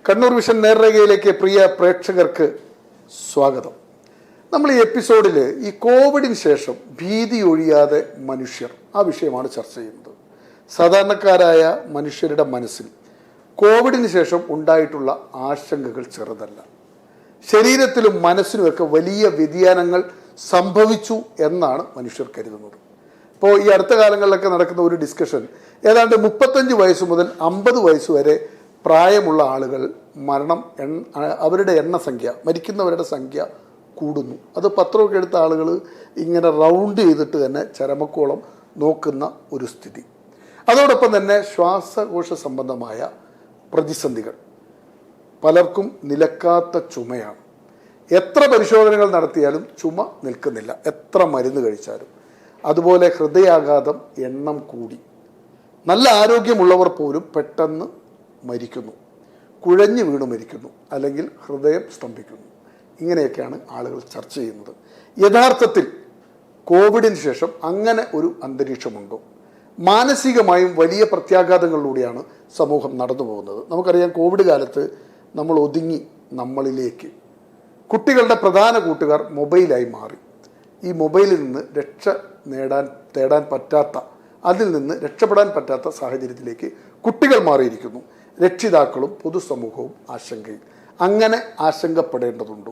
Kannur vision നേർരേഖയിലേക്ക് പ്രിയ പ്രേക്ഷകർക്ക് സ്വാഗതം. നമ്മൾ ഈ എപ്പിസോഡിൽ ഈ കോവിഡിന് ശേഷം ഭീതി ഒഴിയാതെ മനുഷ്യർ ആ വിഷയമാണ് ചർച്ച ചെയ്യുന്നത്. സാധാരണക്കാരായ മനുഷ്യരുടെ മനസ്സിൽ കോവിഡിന് ശേഷം ഉണ്ടായിട്ടുള്ള ആശങ്കകൾ ചെറുതല്ല. ശരീരത്തിലും മനസ്സിലുമൊക്കെ വലിയ വ്യതിയാനങ്ങൾ സംഭവിച്ചു എന്നാണ് മനുഷ്യർ കരുതുന്നത്. ഇപ്പോൾ ഈ അടുത്ത കാലങ്ങളിലൊക്കെ നടക്കുന്ന ഒരു ഡിസ്കഷൻ ഏതാണ്ട് 35 വയസ്സ് മുതൽ 50 വയസ്സ് വരെ പ്രായമുള്ള ആളുകൾ അവരുടെ എണ്ണസംഖ്യ, മരിക്കുന്നവരുടെ സംഖ്യ കൂടുന്നു. അത് പത്രമൊക്കെ എടുത്ത ആളുകൾ ഇങ്ങനെ റൗണ്ട് ചെയ്തിട്ട് തന്നെ ചരമക്കോളം നോക്കുന്ന ഒരു സ്ഥിതി. അതോടൊപ്പം തന്നെ ശ്വാസകോശ സംബന്ധമായ പ്രതിസന്ധികൾ, പലർക്കും നിലക്കാത്ത ചുമയാണ്. എത്ര പരിശോധനകൾ നടത്തിയാലും ചുമ നിൽക്കുന്നില്ല, എത്ര മരുന്ന് കഴിച്ചാലും. അതുപോലെ ഹൃദയാഘാതം എണ്ണം കൂടി. നല്ല ആരോഗ്യമുള്ളവർ പോലും പെട്ടെന്ന് മരിക്കുന്നു, കുഴഞ്ഞു വീണ് മരിക്കുന്നു, അല്ലെങ്കിൽ ഹൃദയം സ്തംഭിക്കുന്നു. ഇങ്ങനെയൊക്കെയാണ് ആളുകൾ ചർച്ച ചെയ്യുന്നത്. യഥാർത്ഥത്തിൽ കോവിഡിന് ശേഷം അങ്ങനെ ഒരു അന്തരീക്ഷമുണ്ടോ? മാനസികമായും വലിയ പ്രത്യാഘാതങ്ങളിലൂടെയാണ് സമൂഹം നടന്നു പോകുന്നത്. നമുക്കറിയാം, കോവിഡ് കാലത്ത് നമ്മൾ ഒതുങ്ങി നമ്മളിലേക്ക്. കുട്ടികളുടെ പ്രധാന കൂട്ടുകാർ മൊബൈലായി മാറി. ഈ മൊബൈലിൽ നിന്ന് തേടാൻ പറ്റാത്ത, അതിൽ നിന്ന് രക്ഷപ്പെടാൻ പറ്റാത്ത സാഹചര്യത്തിലേക്ക് കുട്ടികൾ മാറിയിരിക്കുന്നു. രക്ഷിതാക്കളും പൊതുസമൂഹവും ആശങ്കയിൽ. അങ്ങനെ ആശങ്കപ്പെടേണ്ടതുണ്ട്.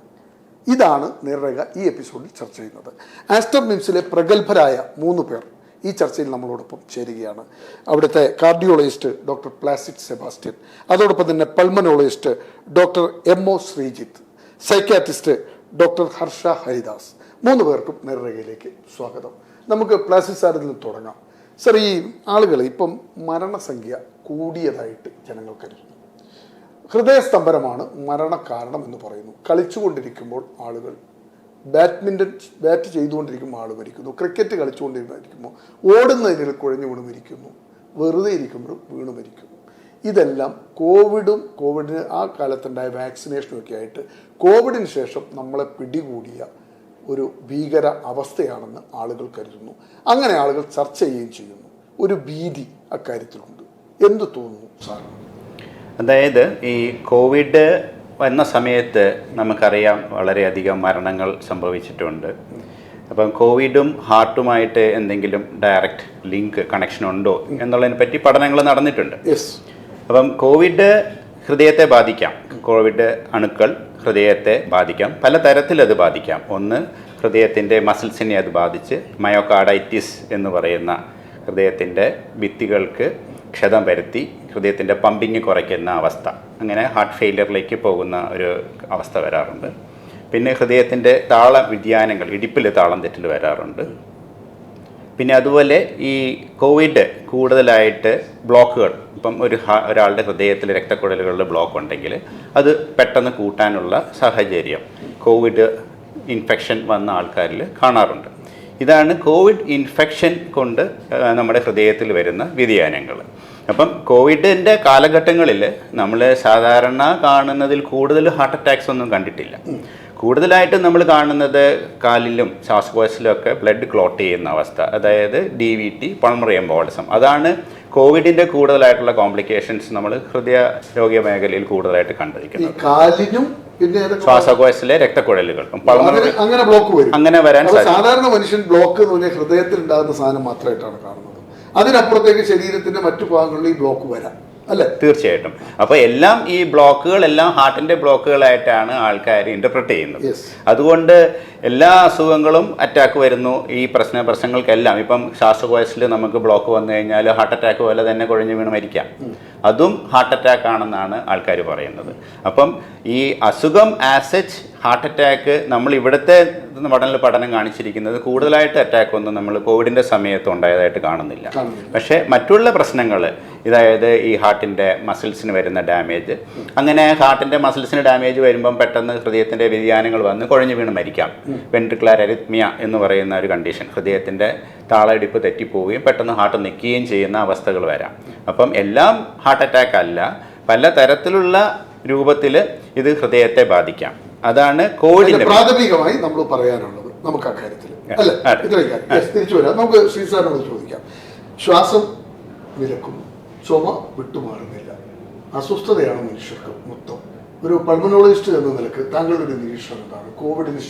ഇതാണ് നേർരേഖ ഈ എപ്പിസോഡിൽ ചർച്ച ചെയ്യുന്നത്. ആസ്റ്റർ മിംസിലെ പ്രഗത്ഭരായ 3 പേർ ഈ ചർച്ചയിൽ നമ്മളോടൊപ്പം ചേരുകയാണ്. അവിടുത്തെ കാർഡിയോളജിസ്റ്റ് ഡോക്ടർ പ്ലാസിഡ് സെബാസ്റ്റ്യൻ, അതോടൊപ്പം തന്നെ pulmonologist doctor M O. Sreejith, psychiatrist doctor Harsha Haridas. 3 പേർക്കും നേർരേഖയിലേക്ക് സ്വാഗതം. നമുക്ക് പ്ലാസിഡ് സാറിൽ നിന്ന് തുടങ്ങാം. സർ, ഈ ആളുകൾ ഇപ്പം മരണസംഖ്യ കൂടിയതായിട്ട് ജനങ്ങൾ കരുതുന്നു. ഹൃദയസ്തംഭനമാണ് മരണകാരണം എന്ന് പറയുന്നു. കളിച്ചുകൊണ്ടിരിക്കുമ്പോൾ ആളുകൾ, ബാറ്റ് ചെയ്തുകൊണ്ടിരിക്കുമ്പോൾ ആൾ മരിക്കുന്നു, ക്രിക്കറ്റ് കളിച്ചുകൊണ്ടിരിക്കുമ്പോൾ ഓടുന്നതിനിൽ കുഴഞ്ഞു വീണ് മരിക്കുന്നു, വെറുതെ ഇരിക്കുമ്പോഴും വീണ് മരിക്കുന്നു. ഇതെല്ലാം കോവിഡിന് ആ കാലത്തുണ്ടായ വാക്സിനേഷനും ഒക്കെ ആയിട്ട് കോവിഡിന് ശേഷം നമ്മളെ പിടികൂടിയ ഒരു ഭീകര അവസ്ഥയാണെന്ന് ആളുകൾ കരുതുന്നു. അങ്ങനെ ആളുകൾ ചർച്ച ചെയ്യുകയും ചെയ്യുന്നു. ഒരു ഭീതി അക്കാര്യത്തിലുണ്ട്. എന്ത് തോന്നുന്നു സാർ? അതായത് ഈ കോവിഡ് വന്ന സമയത്ത് നമുക്കറിയാം വളരെയധികം മരണങ്ങൾ സംഭവിച്ചിട്ടുണ്ട്. അപ്പം കോവിഡും ഹാർട്ടുമായിട്ട് എന്തെങ്കിലും ഡയറക്റ്റ് ലിങ്ക് കണക്ഷൻ ഉണ്ടോ എന്നുള്ളതിനെ പറ്റി പഠനങ്ങൾ നടന്നിട്ടുണ്ട്. അപ്പം കോവിഡ് ഹൃദയത്തെ ബാധിക്കാം. കോവിഡ് അണുക്കൾ ഹൃദയത്തെ ബാധിക്കാം. പല തരത്തിലത് ബാധിക്കാം. ഒന്ന്, ഹൃദയത്തിൻ്റെ മസിൽസിനെ അത് ബാധിച്ച് മയോകാർഡൈറ്റിസ് എന്ന് പറയുന്ന ഹൃദയത്തിൻ്റെ ഭിത്തികൾക്ക് ക്ഷതം വരുത്തി ഹൃദയത്തിൻ്റെ പമ്പിങ് കുറയ്ക്കുന്ന അവസ്ഥ, അങ്ങനെ ഹാർട്ട് ഫെയിലിയറിലേക്ക് പോകുന്ന ഒരു അവസ്ഥ വരാറുണ്ട്. പിന്നെ ഹൃദയത്തിൻ്റെ താള വ്യതിയാനങ്ങൾ, ഇടിപ്പിൽ താളം തെറ്റൽ വരാറുണ്ട്. പിന്നെ അതുപോലെ ഈ കോവിഡ് കൂടുതലായിട്ട് ബ്ലോക്കുകൾ, ഇപ്പം ഒരാളുടെ ഹൃദയത്തിൽ രക്തക്കുഴലുകളിൽ ബ്ലോക്ക് ഉണ്ടെങ്കിൽ അത് പെട്ടെന്ന് കൂട്ടാനുള്ള സാഹചര്യം കോവിഡ് ഇൻഫെക്ഷൻ വന്ന ആൾക്കാരിൽ കാണാറുണ്ട്. ഇതാണ് കോവിഡ് ഇൻഫെക്ഷൻ കൊണ്ട് നമ്മുടെ ഹൃദയത്തിൽ വരുന്ന വ്യതിയാനങ്ങൾ. അപ്പം കോവിഡിൻ്റെ കാലഘട്ടങ്ങളിൽ നമ്മൾ സാധാരണ കാണുന്നതിൽ കൂടുതൽ ഹാർട്ട് അറ്റാക്സ് ഒന്നും കണ്ടിട്ടില്ല. കൂടുതലായിട്ട് നമ്മൾ കാണുന്നത് കാലിലും ശ്വാസകോശത്തിലും ഒക്കെ ബ്ലഡ് ക്ലോട്ട് ചെയ്യുന്ന അവസ്ഥ, അതായത് DVT, പൾമണറി എംബോളിസം. അതാണ് കോവിഡിൻ്റെ കൂടുതലായിട്ടുള്ള കോംപ്ലിക്കേഷൻസ് നമ്മൾ ഹൃദയ രോഗ മേഖലയിൽ കൂടുതലായിട്ട് കണ്ടിരിക്കുന്നത്. ശ്വാസകോശത്തിലെ രക്തക്കുഴലുകൾ അങ്ങനെ ബ്ലോക്ക് വരും. അങ്ങനെ വരാൻ സാധാരണ മനുഷ്യൻ ബ്ലോക്ക് എന്ന് പറഞ്ഞാൽ ഹൃദയത്തിൽ ഉണ്ടാകുന്ന സാധനം മാത്രമായിട്ടാണ് കാണുന്നത്. അതിനപ്പുറത്തേക്ക് ശരീരത്തിന്റെ മറ്റു ഭാഗങ്ങളിൽ ഈ ബ്ലോക്ക് വരാം, അല്ലേ? തീർച്ചയായിട്ടും. അപ്പോൾ എല്ലാം ഈ ബ്ലോക്കുകളെല്ലാം ഹാർട്ടിന്റെ ബ്ലോക്കുകളായിട്ടാണ് ആൾക്കാർ ഇന്റർപ്രറ്റ് ചെയ്യുന്നത്. അതുകൊണ്ട് എല്ലാ അസുഖങ്ങളും അറ്റാക്ക് വരുന്നു. ഈ പ്രശ്നങ്ങൾക്കെല്ലാം ഇപ്പം ശ്വാസകോശത്തിൽ നമുക്ക് ബ്ലോക്ക് വന്നു കഴിഞ്ഞാൽ ഹാർട്ട് അറ്റാക്ക് പോലെ തന്നെ കുഴഞ്ഞു വീണ് മരിക്കാം. അതും ഹാർട്ട് അറ്റാക്ക് ആണെന്നാണ് ആൾക്കാർ പറയുന്നത്. അപ്പം ഈ അസുഖം ആസച്ച് ഹാർട്ട് അറ്റാക്ക് നമ്മൾ ഇവിടുത്തെ പഠനം കാണിച്ചിരിക്കുന്നത് കൂടുതലായിട്ട് അറ്റാക്ക് ഒന്നും നമ്മൾ കോവിഡിൻ്റെ സമയത്ത് ഉണ്ടായതായിട്ട് കാണുന്നില്ല. പക്ഷേ മറ്റുള്ള പ്രശ്നങ്ങൾ, അതായത് ഈ ഹാർട്ടിൻ്റെ മസിൽസിന് വരുന്ന ഡാമേജ്, അങ്ങനെ ഹാർട്ടിൻ്റെ മസിൽസിന് ഡാമേജ് വരുമ്പം പെട്ടെന്ന് ഹൃദയത്തിൻ്റെ വ്യതിയാനങ്ങൾ വന്ന് കുഴഞ്ഞു വീണ് മരിക്കാം. വെൻട്രിക്കുലർ അരിത്മിയ എന്ന് പറയുന്ന ഒരു കണ്ടീഷൻ, ഹൃദയത്തിൻ്റെ താളയിടിപ്പ് തെറ്റിപ്പോവുകയും പെട്ടെന്ന് ഹാർട്ട് നിൽക്കുകയും ചെയ്യുന്ന അവസ്ഥകൾ വരാം. അപ്പം എല്ലാം ഹാർട്ട് അറ്റാക്ക് അല്ല, പല തരത്തിലുള്ള രൂപത്തിൽ ഇത് ഹൃദയത്തെ ബാധിക്കാം. അതാണ് കോവിഡിന്റെ പ്രാഥമികമായി നമ്മൾ പറയാനുള്ളത്. നമുക്ക് അക്കാര്യത്തിൽ തിരിച്ചു വരാം. നമുക്ക് ശ്രീസാറിനോട് ചോദിക്കാം. ശ്വാസം നിലക്കുന്നു, ചുമ വിട്ടുമാറുന്നില്ല, അസ്വസ്ഥതയാണ് മനുഷ്യർക്ക് മൊത്തം. ഒരു പൾമനോളജിസ്റ്റ് എന്ന നിലക്ക് താങ്കളുടെ ഒരു നിരീക്ഷണം എന്താണ്? കോവിഡിന്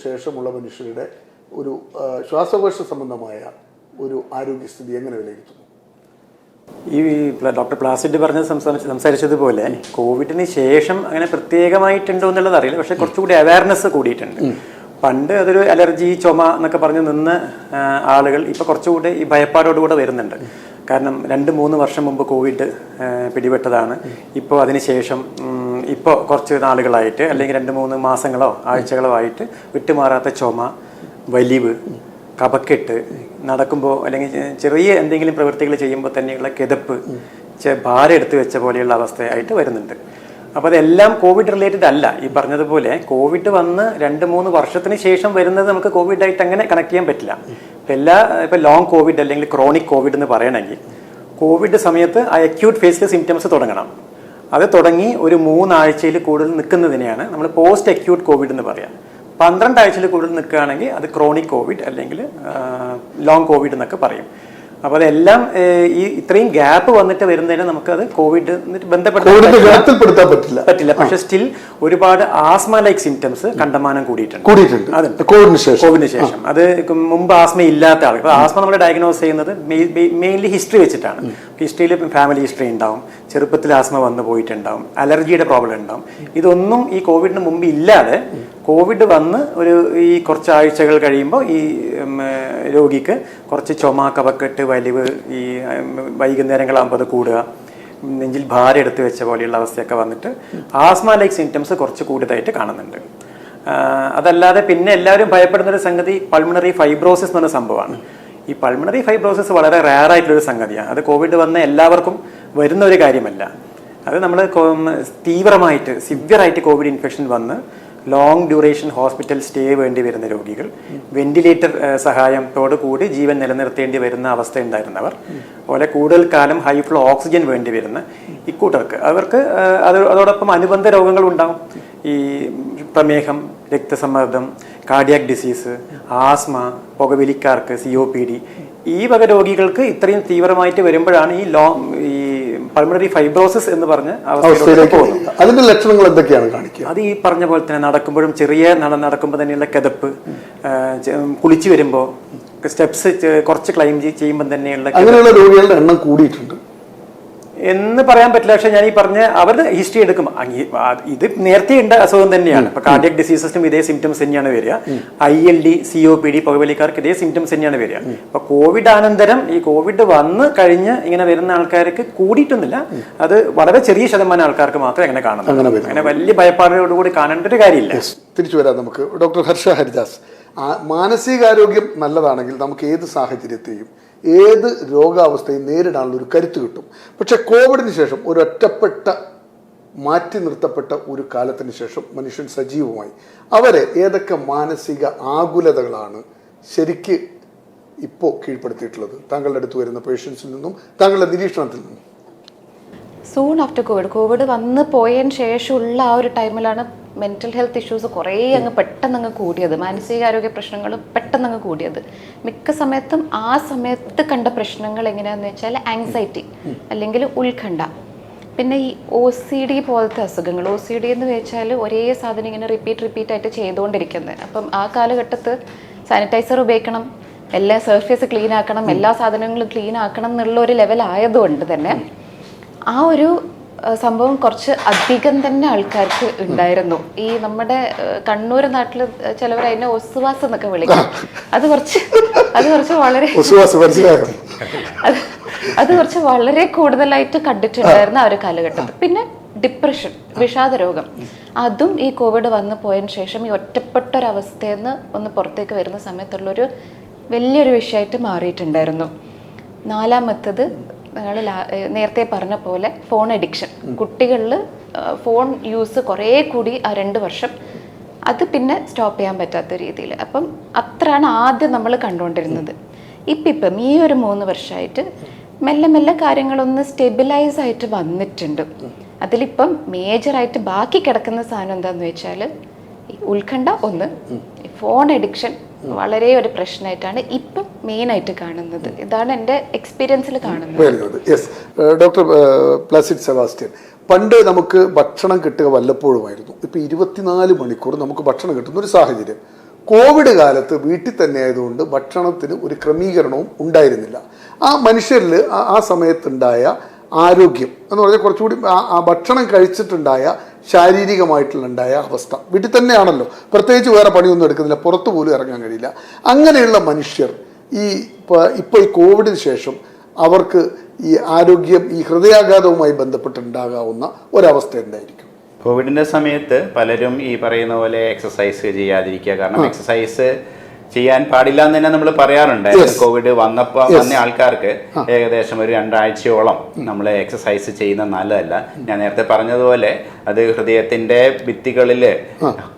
ശേഷമുള്ള മനുഷ്യരുടെ ഒരു ശ്വാസകോശ സംബന്ധമായ ഒരു ആരോഗ്യസ്ഥിതി എങ്ങനെ വിലയിരുത്തുന്നു? ഈ ഡോക്ടർ പ്ലാസിഡ് പറഞ്ഞ് സംസാരിച്ചതുപോലെ കോവിഡിന് ശേഷം അങ്ങനെ പ്രത്യേകമായിട്ടുണ്ടോ എന്നുള്ളത് അറിയില്ല, പക്ഷെ കുറച്ചുകൂടി അവയർനെസ് കൂടിയിട്ടുണ്ട്. പണ്ട് അതൊരു അലർജി, ചുമ എന്നൊക്കെ പറഞ്ഞ് നിന്ന് ആളുകൾ ഇപ്പോൾ കുറച്ചുകൂടി ഈ ഭയപ്പാടോടുകൂടെ വരുന്നുണ്ട്. കാരണം 2-3 വർഷം മുമ്പ് കോവിഡ് പിടിപെട്ടതാണ്. ഇപ്പോൾ അതിനുശേഷം ഇപ്പോൾ കുറച്ച് നാളുകളായിട്ട് അല്ലെങ്കിൽ 2-3 മാസങ്ങളോ ആഴ്ചകളോ ആയിട്ട് വിട്ടുമാറാത്ത ചുമ, വലിവ്, കഫക്കെട്ട്, നടക്കുമ്പോൾ അല്ലെങ്കിൽ ചെറിയ എന്തെങ്കിലും പ്രവൃത്തികൾ ചെയ്യുമ്പോൾ തന്നെയുള്ള കിതപ്പ്, ഭാരം എടുത്തു വെച്ച പോലെയുള്ള അവസ്ഥയായിട്ട് വരുന്നുണ്ട്. അപ്പോൾ അതെല്ലാം കോവിഡ് റിലേറ്റഡ് അല്ല. ഈ പറഞ്ഞതുപോലെ കോവിഡ് വന്ന് 2-3 വർഷത്തിന് ശേഷം വരുന്നത് നമുക്ക് കോവിഡായിട്ട് അങ്ങനെ കണക്ട് ചെയ്യാൻ പറ്റില്ല. ഇപ്പോൾ ലോങ് കോവിഡ് അല്ലെങ്കിൽ ക്രോണിക് കോവിഡ് എന്ന് പറയണമെങ്കിൽ കോവിഡ് സമയത്ത് ആ അക്യൂട്ട് ഫേസിൽ സിംറ്റംസ് തുടങ്ങണം. അത് തുടങ്ങി ഒരു 3 ആഴ്ചയിൽ കൂടുതൽ നിൽക്കുന്നതിനെയാണ് നമ്മൾ പോസ്റ്റ് അക്യൂട്ട് കോവിഡ് എന്ന് പറയാം. 12 ആഴ്ചയിൽ കൂടുതൽ നിൽക്കുകയാണെങ്കിൽ അത് ക്രോണിക് കോവിഡ് അല്ലെങ്കിൽ ലോങ് കോവിഡ് എന്നൊക്കെ പറയും. അപ്പോൾ അതെല്ലാം ഈ ഇത്രയും ഗ്യാപ്പ് വന്നിട്ട് വരുന്നതിന് നമുക്കത് കോവിഡ് ബന്ധപ്പെടുത്താൻ പറ്റില്ല. പക്ഷെ സ്റ്റിൽ ഒരുപാട് ആസ്മ ലൈക്ക് സിംറ്റംസ് കണ്ടമാനം കൂടിയിട്ടുണ്ട് കോവിഡിന് ശേഷം. അത് മുമ്പ് ആസ്മ ഇല്ലാത്ത ആളുകൾ, ആസ്മ നമ്മൾ ഡയഗ്നോസ് ചെയ്യുന്നത് മെയിൻലി ഹിസ്റ്ററി വെച്ചിട്ടാണ്. ഹിസ്റ്ററിയിൽ ഫാമിലി ഹിസ്റ്ററി ഉണ്ടാവും, ചെറുപ്പത്തിൽ ആസ്മ വന്നു പോയിട്ടുണ്ടാവും, അലർജിയുടെ പ്രോബ്ലം ഉണ്ടാവും. ഇതൊന്നും ഈ കോവിഡിന് മുമ്പ് ഇല്ലാതെ കോവിഡ് വന്ന് ഈ കുറച്ച് ആഴ്ചകൾ കഴിയുമ്പോൾ ഈ രോഗിക്ക് കുറച്ച് ചുമ, കഫക്കെട്ട്, വലിവ്, ഈ വൈകുന്നേരങ്ങളാകുമ്പോൾ അത് കൂടുക, നെഞ്ചിൽ ഭാരം എടുത്ത് വെച്ച പോലെയുള്ള അവസ്ഥയൊക്കെ വന്നിട്ട് ആസ്മ ലൈക്ക് സിംറ്റംസ് കുറച്ച് കൂടുതലായിട്ട് കാണുന്നുണ്ട്. അതല്ലാതെ പിന്നെ എല്ലാവരും ഭയപ്പെടുന്നൊരു സംഗതി പൾമണറി ഫൈബ്രോസിസ് എന്ന് പറഞ്ഞ സംഭവമാണ്. ഈ പൾമണറി ഫൈബ്രോസിസ് വളരെ റെയർ ആയിട്ടുള്ളൊരു സംഗതിയാണ്. അത് കോവിഡ് വന്ന എല്ലാവർക്കും വരുന്ന ഒരു കാര്യമല്ല. അത് നമ്മൾ തീവ്രമായിട്ട് സിവിയറായിട്ട് കോവിഡ് ഇൻഫെക്ഷൻ വന്ന് ലോങ് ഡ്യൂറേഷൻ ഹോസ്പിറ്റൽ സ്റ്റേ വേണ്ടി വരുന്ന രോഗികൾ, വെന്റിലേറ്റർ സഹായത്തോടു കൂടി ജീവൻ നിലനിർത്തേണ്ടി വരുന്ന അവസ്ഥ ഉണ്ടായിരുന്നവർ, അതുപോലെ കൂടുതൽ കാലം ഹൈ ഫ്ലോ ഓക്സിജൻ വേണ്ടി വരുന്ന ഇക്കൂട്ടർക്ക് അതോടൊപ്പം അനുബന്ധ രോഗങ്ങൾ ഉണ്ടാവും. ഈ പ്രമേഹം, രക്തസമ്മർദ്ദം, കാർഡിയാക് ഡിസീസ്, ആസ്മ, പുകവലിക്കാർക്ക്, COPD, ഈ വക രോഗികൾക്ക് ഇത്രയും തീവ്രമായിട്ട് വരുമ്പോഴാണ് ഈ പൾമണറി ഫൈബ്രോസിസ് എന്ന് പറഞ്ഞ അവസ്ഥയിലേക്ക് പോകുന്നത്. അതിന്റെ ലക്ഷണങ്ങൾ എന്തൊക്കെയാണ് കാണിക്കുക? അത് ഈ പറഞ്ഞ പോലെ തന്നെ നടക്കുമ്പോഴും നടക്കുമ്പോൾ തന്നെയുള്ള കിതപ്പ്, കുളിച്ചു വരുമ്പോൾ സ്റ്റെപ്സ് കുറച്ച് ക്ലൈം ചെയ്യുമ്പോൾ തന്നെയുള്ള അങ്ങനെയുള്ള രോഗികളുടെ എണ്ണം കൂടിയിട്ടുണ്ട് എന്ന് പറയാൻ പറ്റില്ല. പക്ഷെ ഞാൻ ഈ പറഞ്ഞ അവരുടെ ഹിസ്റ്ററി എടുക്കും. ഇത് നേരത്തെ ഉണ്ട് അസുഖം തന്നെയാണ്. ഇപ്പൊ കാർഡിയക് ഡിസീസസിനും ഇതേ സിംറ്റംസ് തന്നെയാണ് വരിക. ILD, COPD, പുകവലിക്കാർക്ക് ഇതേ സിംറ്റംസ് തന്നെയാണ് വരിക. അപ്പൊ കോവിഡ് അനന്തരം ഈ കോവിഡ് വന്ന് കഴിഞ്ഞ് ഇങ്ങനെ വരുന്ന ആൾക്കാർക്ക് കൂടിയിട്ടൊന്നുമില്ല. അത് വളരെ ചെറിയ ശതമാനം ആൾക്കാർക്ക് മാത്രമേ അങ്ങനെ കാണുന്നു. അങ്ങനെ വലിയ ഭയപ്പാടോടുകൂടി കാണേണ്ട ഒരു കാര്യമില്ല. തിരിച്ചു വരാം നമുക്ക്. ഡോക്ടർ ഹർഷ ഹരിദാസ്, മാനസികാരോഗ്യം നല്ലതാണെങ്കിൽ നമുക്ക് ഏത് സാഹചര്യത്തെയും ഏത് രോഗാവസ്ഥയും നേരിടാനുള്ള ഒരു കരുത്ത് കിട്ടും. പക്ഷെ കോവിഡിന് ശേഷം ഒരു ഒറ്റപ്പെട്ട മാറ്റി നിർത്തപ്പെട്ട ഒരു കാലത്തിന് ശേഷം മനുഷ്യൻ സജീവമായി. അവരെ ഏതൊക്കെ മാനസിക ആകുലതകളാണ് ശരിക്ക് ഇപ്പോൾ കീഴ്പ്പെടുത്തിയിട്ടുള്ളത്? താങ്കളുടെ അടുത്ത് വരുന്ന പേഷ്യൻസിൽ നിന്നും താങ്കളുടെ നിരീക്ഷണത്തിൽ നിന്നും. സൂൺ ആഫ്റ്റർ കോവിഡ് വന്ന് പോയതിന് ശേഷമുള്ള ആ ഒരു ടൈമിലാണ് മെൻ്റൽ ഹെൽത്ത് ഇഷ്യൂസ് കുറേ പെട്ടെന്ന് കൂടിയത്. മാനസികാരോഗ്യ പ്രശ്നങ്ങൾ പെട്ടെന്ന് കൂടിയത്. മിക്ക സമയത്തും ആ സമയത്ത് കണ്ട പ്രശ്നങ്ങൾ എങ്ങനെയാണെന്ന് വെച്ചാൽ ആങ്സൈറ്റി അല്ലെങ്കിൽ ഉത്കണ്ഠ, പിന്നെ ഈ OCD പോലത്തെ അസുഖങ്ങൾ. OCD എന്ന് വെച്ചാൽ ഒരേ സാധനം ഇങ്ങനെ റിപ്പീറ്റ് ആയിട്ട് ചെയ്തുകൊണ്ടിരിക്കുന്നത്. അപ്പം ആ കാലഘട്ടത്ത് സാനിറ്റൈസർ ഉപയോഗിക്കണം, എല്ലാ സർഫേസ് ക്ലീൻ ആക്കണം, എല്ലാ സാധനങ്ങളും ക്ലീൻ ആക്കണം എന്നുള്ള ഒരു ലെവൽ ആയതുകൊണ്ട് തന്നെ ആ ഒരു സംഭവം കുറച്ച് അധികം തന്നെ ആൾക്കാർക്ക് ഉണ്ടായിരുന്നു. ഈ നമ്മുടെ കണ്ണൂർ നാട്ടിൽ ചിലവർ അതിനെ ഒസുവാസ് എന്നൊക്കെ വിളിക്കും. അത് കുറച്ച് വളരെ കൂടുതലായിട്ട് കണ്ടിട്ടുണ്ടായിരുന്ന ആ ഒരു കാലഘട്ടത്തിൽ. പിന്നെ ഡിപ്രഷൻ, വിഷാദ രോഗം, അതും ഈ കോവിഡ് വന്നു പോയതിന് ശേഷം ഈ ഒറ്റപ്പെട്ടൊരവസ്ഥയിൽ നിന്ന് ഒന്ന് പുറത്തേക്ക് വരുന്ന സമയത്തുള്ളൊരു വലിയൊരു വിഷയമായിട്ട് മാറിയിട്ടുണ്ടായിരുന്നു. 4-മത്തത് നിങ്ങൾ നേരത്തെ പറഞ്ഞ പോലെ ഫോൺ അഡിക്ഷൻ. കുട്ടികളിൽ ഫോൺ യൂസ് കുറേ കൂടി ആ 2 വർഷം. അത് പിന്നെ സ്റ്റോപ്പ് ചെയ്യാൻ പറ്റാത്ത രീതിയിൽ. അപ്പം അത്രയാണ് ആദ്യം നമ്മൾ കണ്ടുകൊണ്ടിരുന്നത്. ഇപ്പം ഈ ഒരു 3 വർഷമായിട്ട് മെല്ലെ കാര്യങ്ങളൊന്ന് സ്റ്റെബിലൈസ് ആയിട്ട് വന്നിട്ടുണ്ട്. അതിലിപ്പം മേജറായിട്ട് ബാക്കി കിടക്കുന്ന സാധനം എന്താണെന്ന് വെച്ചാൽ ഉത്കണ്ഠ ഒന്ന്, ഫോൺ അഡിക്ഷൻ വളരെ ഒരു പ്രശ്നമായിട്ടാണ് ഇപ്പം മെയിനായിട്ട് കാണുന്നത്. ഇതാണ് എൻ്റെ എക്സ്പീരിയൻസിൽ കാണുന്നത്. Very good. Yes, doctor Placid Sebastian, പണ്ട് നമുക്ക് ഭക്ഷണം കിട്ടുക വല്ലപ്പോഴുമായിരുന്നു. ഇപ്പോൾ 24 മണിക്കൂർ നമുക്ക് ഭക്ഷണം കിട്ടുന്ന ഒരു സാഹചര്യം. കോവിഡ് കാലത്ത് വീട്ടിൽ തന്നെ ആയതുകൊണ്ട് ഭക്ഷണത്തിന് ഒരു ക്രമീകരണവും ഉണ്ടായിരുന്നില്ല. ആ മനുഷ്യരിൽ ആ സമയത്തുണ്ടായ ആരോഗ്യം എന്ന് പറഞ്ഞാൽ കുറച്ചുകൂടി ആ ഭക്ഷണം കഴിച്ചിട്ടുണ്ടായ ശാരീരികമായിട്ടുണ്ടായ അവസ്ഥ, വീട്ടിൽ തന്നെയാണല്ലോ, പ്രത്യേകിച്ച് വേറെ പണിയൊന്നും എടുക്കുന്നില്ല, പുറത്തു പോലും ഇറങ്ങാൻ കഴിയില്ല. അങ്ങനെയുള്ള മനുഷ്യർ ഇപ്പോൾ ഈ കോവിഡിന് ശേഷം അവർക്ക് ഈ ആരോഗ്യം, ഈ ഹൃദയാഘാതവുമായി ബന്ധപ്പെട്ടുണ്ടാകാവുന്ന ഒരവസ്ഥ എന്തായിരിക്കും? കോവിഡിൻ്റെ സമയത്ത് പലരും ഈ പറയുന്ന പോലെ എക്സസൈസ് ചെയ്യാതിരിക്കുക. കാരണം എക്സസൈസ് ചെയ്യാൻ പാടില്ല എന്ന് തന്നെ നമ്മൾ പറയാറുണ്ടായിരുന്നു. കോവിഡ് വന്ന ആൾക്കാർക്ക് ഏകദേശം ഒരു 2 ആഴ്ചയോളം നമ്മൾ എക്സസൈസ് ചെയ്യുന്നത് നല്ലതല്ല. ഞാൻ നേരത്തെ പറഞ്ഞതുപോലെ അത് ഹൃദയത്തിന്റെ ഭിത്തികളിൽ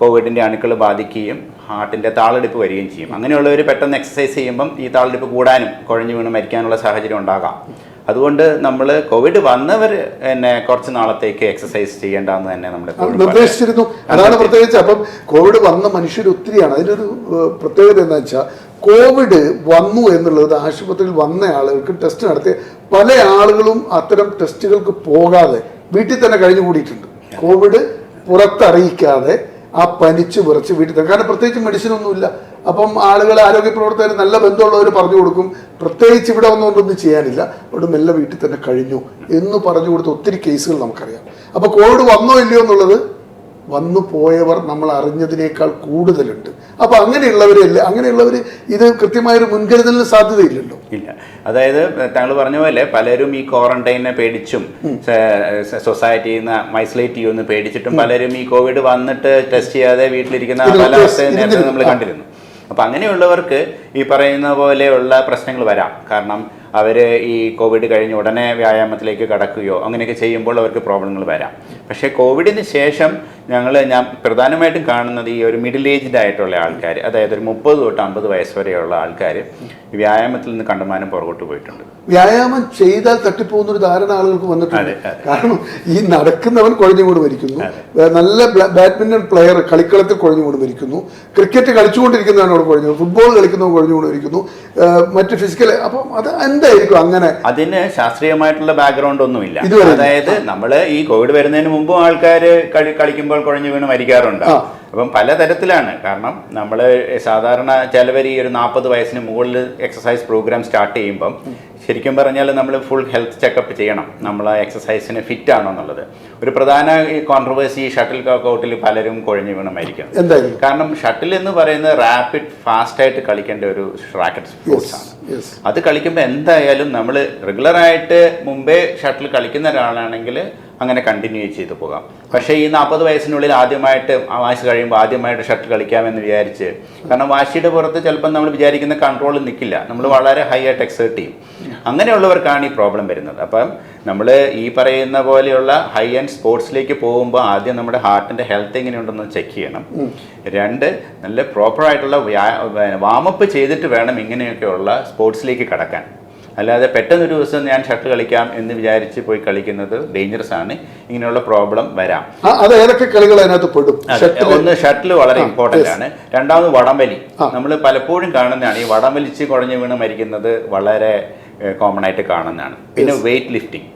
കോവിഡിന്റെ അണുക്കൾ ബാധിക്കുകയും ഹാർട്ടിന്റെ താളെടുപ്പ് വരികയും ചെയ്യും. അങ്ങനെയുള്ളവർ പെട്ടെന്ന് എക്സസൈസ് ചെയ്യുമ്പം ഈ താളെടുപ്പ് കൂടാനും കുഴഞ്ഞു വീണ് മരിക്കാനുള്ള സാഹചര്യം ഉണ്ടാകാം. അതുകൊണ്ട് നമ്മൾ കോവിഡ് വന്നവർ തന്നെ കുറച്ച് നാളത്തേക്ക് എക്സസൈസ് ചെയ്യേണ്ടെന്ന് തന്നെ നമ്മൾ നിർദ്ദേശിച്ചിരുന്നു. അതാണ് പ്രത്യേകിച്ച് അപ്പം കോവിഡ് വന്ന മനുഷ്യർ ഒത്തിരിയാണ്. അതിനൊരു പ്രത്യേകത എന്താ വെച്ചാൽ, കോവിഡ് വന്നു എന്നുള്ളത് ആശുപത്രിയിൽ വന്ന ആളുകൾക്ക് ടെസ്റ്റ് നടത്തിയ പല ആളുകളും അത്തരം ടെസ്റ്റുകൾക്ക് പോകാതെ വീട്ടിൽ തന്നെ കഴിഞ്ഞുകൂടിയിട്ടുണ്ട്. കോവിഡ് പുറത്തറിയിക്കാതെ ആ പനിച്ച് വിറച്ച് വീട്ടിൽ തന്നെ, കാരണം പ്രത്യേകിച്ച് മെഡിസിൻ ഒന്നുമില്ല. അപ്പം ആളുകൾ, ആരോഗ്യ പ്രവർത്തകർ, നല്ല ബന്ധമുള്ളവർ പറഞ്ഞു കൊടുക്കും, പ്രത്യേകിച്ച് ഇവിടെ ഒന്നും ചെയ്യാനില്ല, അവിടെ മെല്ലെ വീട്ടിൽ തന്നെ കഴിഞ്ഞു എന്ന് പറഞ്ഞു കൊടുത്ത ഒത്തിരി കേസുകൾ നമുക്കറിയാം. അപ്പോൾ കോവിഡ് വന്നോ ഇല്ലയോ എന്നുള്ളത് വന്നു പോയവർ നമ്മൾ അറിഞ്ഞതിനേക്കാൾ കൂടുതലുണ്ട്. അപ്പോൾ അങ്ങനെയുള്ളവർ ഇത് കൃത്യമായൊരു മുൻകരുതലിന് സാധ്യതയില്ലല്ലോ. ഇല്ല, അതായത് താങ്കൾ പറഞ്ഞ പോലെ പലരും ഈ ക്വാറന്റൈനെ പേടിച്ചും സൊസൈറ്റിയിൽ നിന്ന് ഐസൊലേറ്റ് ചെയ്യുമെന്ന് പേടിച്ചിട്ടും പലരും ഈ കോവിഡ് വന്നിട്ട് ടെസ്റ്റ് ചെയ്യാതെ വീട്ടിലിരിക്കുന്ന പല അവസ്ഥയും നേരത്തെ നമ്മൾ കണ്ടിരുന്നു. അപ്പം അങ്ങനെയുള്ളവർക്ക് ഈ പറയുന്ന പോലെയുള്ള പ്രശ്നങ്ങൾ വരാം. കാരണം അവർ ഈ കോവിഡ് കഴിഞ്ഞ് ഉടനെ വ്യായാമത്തിലേക്ക് കടക്കുകയോ അങ്ങനെയൊക്കെ ചെയ്യുമ്പോൾ അവർക്ക് പ്രോബ്ലങ്ങൾ വരാം. പക്ഷേ കോവിഡിന് ശേഷം ഞാൻ പ്രധാനമായിട്ടും കാണുന്നത് ഈ ഒരു മിഡിൽ ഏജ്ഡ് ആയിട്ടുള്ള ആൾക്കാർ, അതായത് ഒരു 30 തൊട്ട് 50 വയസ്സ് വരെയുള്ള ആൾക്കാർ വ്യായാമത്തിൽ നിന്ന് കണ്ടമാനം പുറകോട്ട് പോയിട്ടുണ്ട്. വ്യായാമം ചെയ്താൽ തട്ടിപ്പോകുന്ന ഒരു ധാരണ ആളുകൾക്ക് വന്നിട്ടുണ്ട്. കാരണം ഈ നടക്കുന്നവൻ കുഴഞ്ഞുകൊണ്ട് മരിക്കുന്നു, നല്ല ബാഡ്മിന്റൺ പ്ലെയർ കളിക്കളത്തിൽ കുഴഞ്ഞുകൊണ്ട് മരിക്കുന്നു, ക്രിക്കറ്റ് കളിച്ചുകൊണ്ടിരിക്കുന്നവൻ അവിടെ കുഴഞ്ഞു, ഫുട്ബോൾ കളിക്കുന്നവൻ കുഴഞ്ഞുകൊണ്ട് മരിക്കുന്നു, മറ്റ് ഫിസിക്കൽ. അപ്പം അത് എന്തായിരിക്കും? അങ്ങനെ അതിന് ശാസ്ത്രീയമായിട്ടുള്ള ബാക്ക്ഗ്രൗണ്ട് ഒന്നുമില്ല. അതായത് നമ്മൾ ഈ കോവിഡ് വരുന്നതിന് മുമ്പും ആൾക്കാർ കളിക്കുമ്പോൾ കുഴഞ്ഞു വീണ് മരിക്കാറുണ്ട്. അപ്പം പലതരത്തിലാണ്. കാരണം നമ്മൾ സാധാരണ ചിലവർ ഈ ഒരു 40 വയസ്സിന് മുകളിൽ എക്സസൈസ് പ്രോഗ്രാം സ്റ്റാർട്ട് ചെയ്യുമ്പം ശരിക്കും പറഞ്ഞാൽ നമ്മൾ ഫുൾ ഹെൽത്ത് ചെക്കപ്പ് ചെയ്യണം, നമ്മൾ ആ എക്സസൈസിന് ഫിറ്റ് ആണോ എന്നുള്ളത്. ഒരു പ്രധാന കോൺട്രവേഴ്സി ഷട്ടിൽ കോർട്ടിൽ പലരും കുഴഞ്ഞു വീണ് മരിക്കും. കാരണം ഷട്ടിൽ എന്ന് പറയുന്നത് റാപ്പിഡ് ഫാസ്റ്റായിട്ട് കളിക്കേണ്ട ഒരു റാക്കറ്റ് സ്പോർട്സ് ആണ്. അത് കളിക്കുമ്പോൾ എന്തായാലും നമ്മൾ റെഗുലറായിട്ട് മുമ്പേ ഷട്ടിൽ കളിക്കുന്ന ഒരാളാണെങ്കിൽ അങ്ങനെ കണ്ടിന്യൂ ചെയ്തു പോകാം. പക്ഷേ ഈ 40 വയസ്സിനുള്ളിൽ ആദ്യമായിട്ട് വയസ്സ് കഴിയുമ്പോൾ ആദ്യമായിട്ട് ഷട്ടിൽ കളിക്കാമെന്ന് വിചാരിച്ച്, കാരണം വാശിയുടെ പുറത്ത് ചിലപ്പോൾ നമ്മൾ വിചാരിക്കുന്ന കൺട്രോൾ നിൽക്കില്ല, നമ്മൾ വളരെ ഹൈ ആയിട്ട് എക്സേർട്ട് ചെയ്യും. അങ്ങനെയുള്ളവർക്കാണ് ഈ പ്രോബ്ലം വരുന്നത്. അപ്പം നമ്മൾ ഈ പറയുന്ന പോലെയുള്ള ഹൈ എൻഡ് സ്പോർട്സിലേക്ക് പോകുമ്പോൾ ആദ്യം നമ്മുടെ ഹാർട്ടിൻ്റെ ഹെൽത്ത് എങ്ങനെയുണ്ടെന്ന് ചെക്ക് ചെയ്യണം. 2, നല്ല പ്രോപ്പറായിട്ടുള്ള വാമപ്പ് ചെയ്തിട്ട് വേണം ഇങ്ങനെയൊക്കെയുള്ള സ്പോർട്സിലേക്ക് കടക്കാൻ. അല്ലാതെ പെട്ടെന്നൊരു ദിവസം ഞാൻ ഷട്ടിൽ കളിക്കാം എന്ന് വിചാരിച്ച് പോയി കളിക്കുന്നത് ഡേഞ്ചറസ് ആണ്. ഇങ്ങനെയുള്ള പ്രോബ്ലം വരാം. ഒന്ന് ഷട്ടിൽ വളരെ ഇമ്പോർട്ടൻ്റ് ആണ്. രണ്ടാമത് വടംവലി. നമ്മൾ പലപ്പോഴും കാണുന്നതാണ് ഈ വടംവലിച്ച് കുഴഞ്ഞു വീണ് മരിക്കുന്നത് വളരെ കോമൺ ആയിട്ട് കാണുന്നതാണ്. പിന്നെ വെയിറ്റ് ലിഫ്റ്റിംഗ്.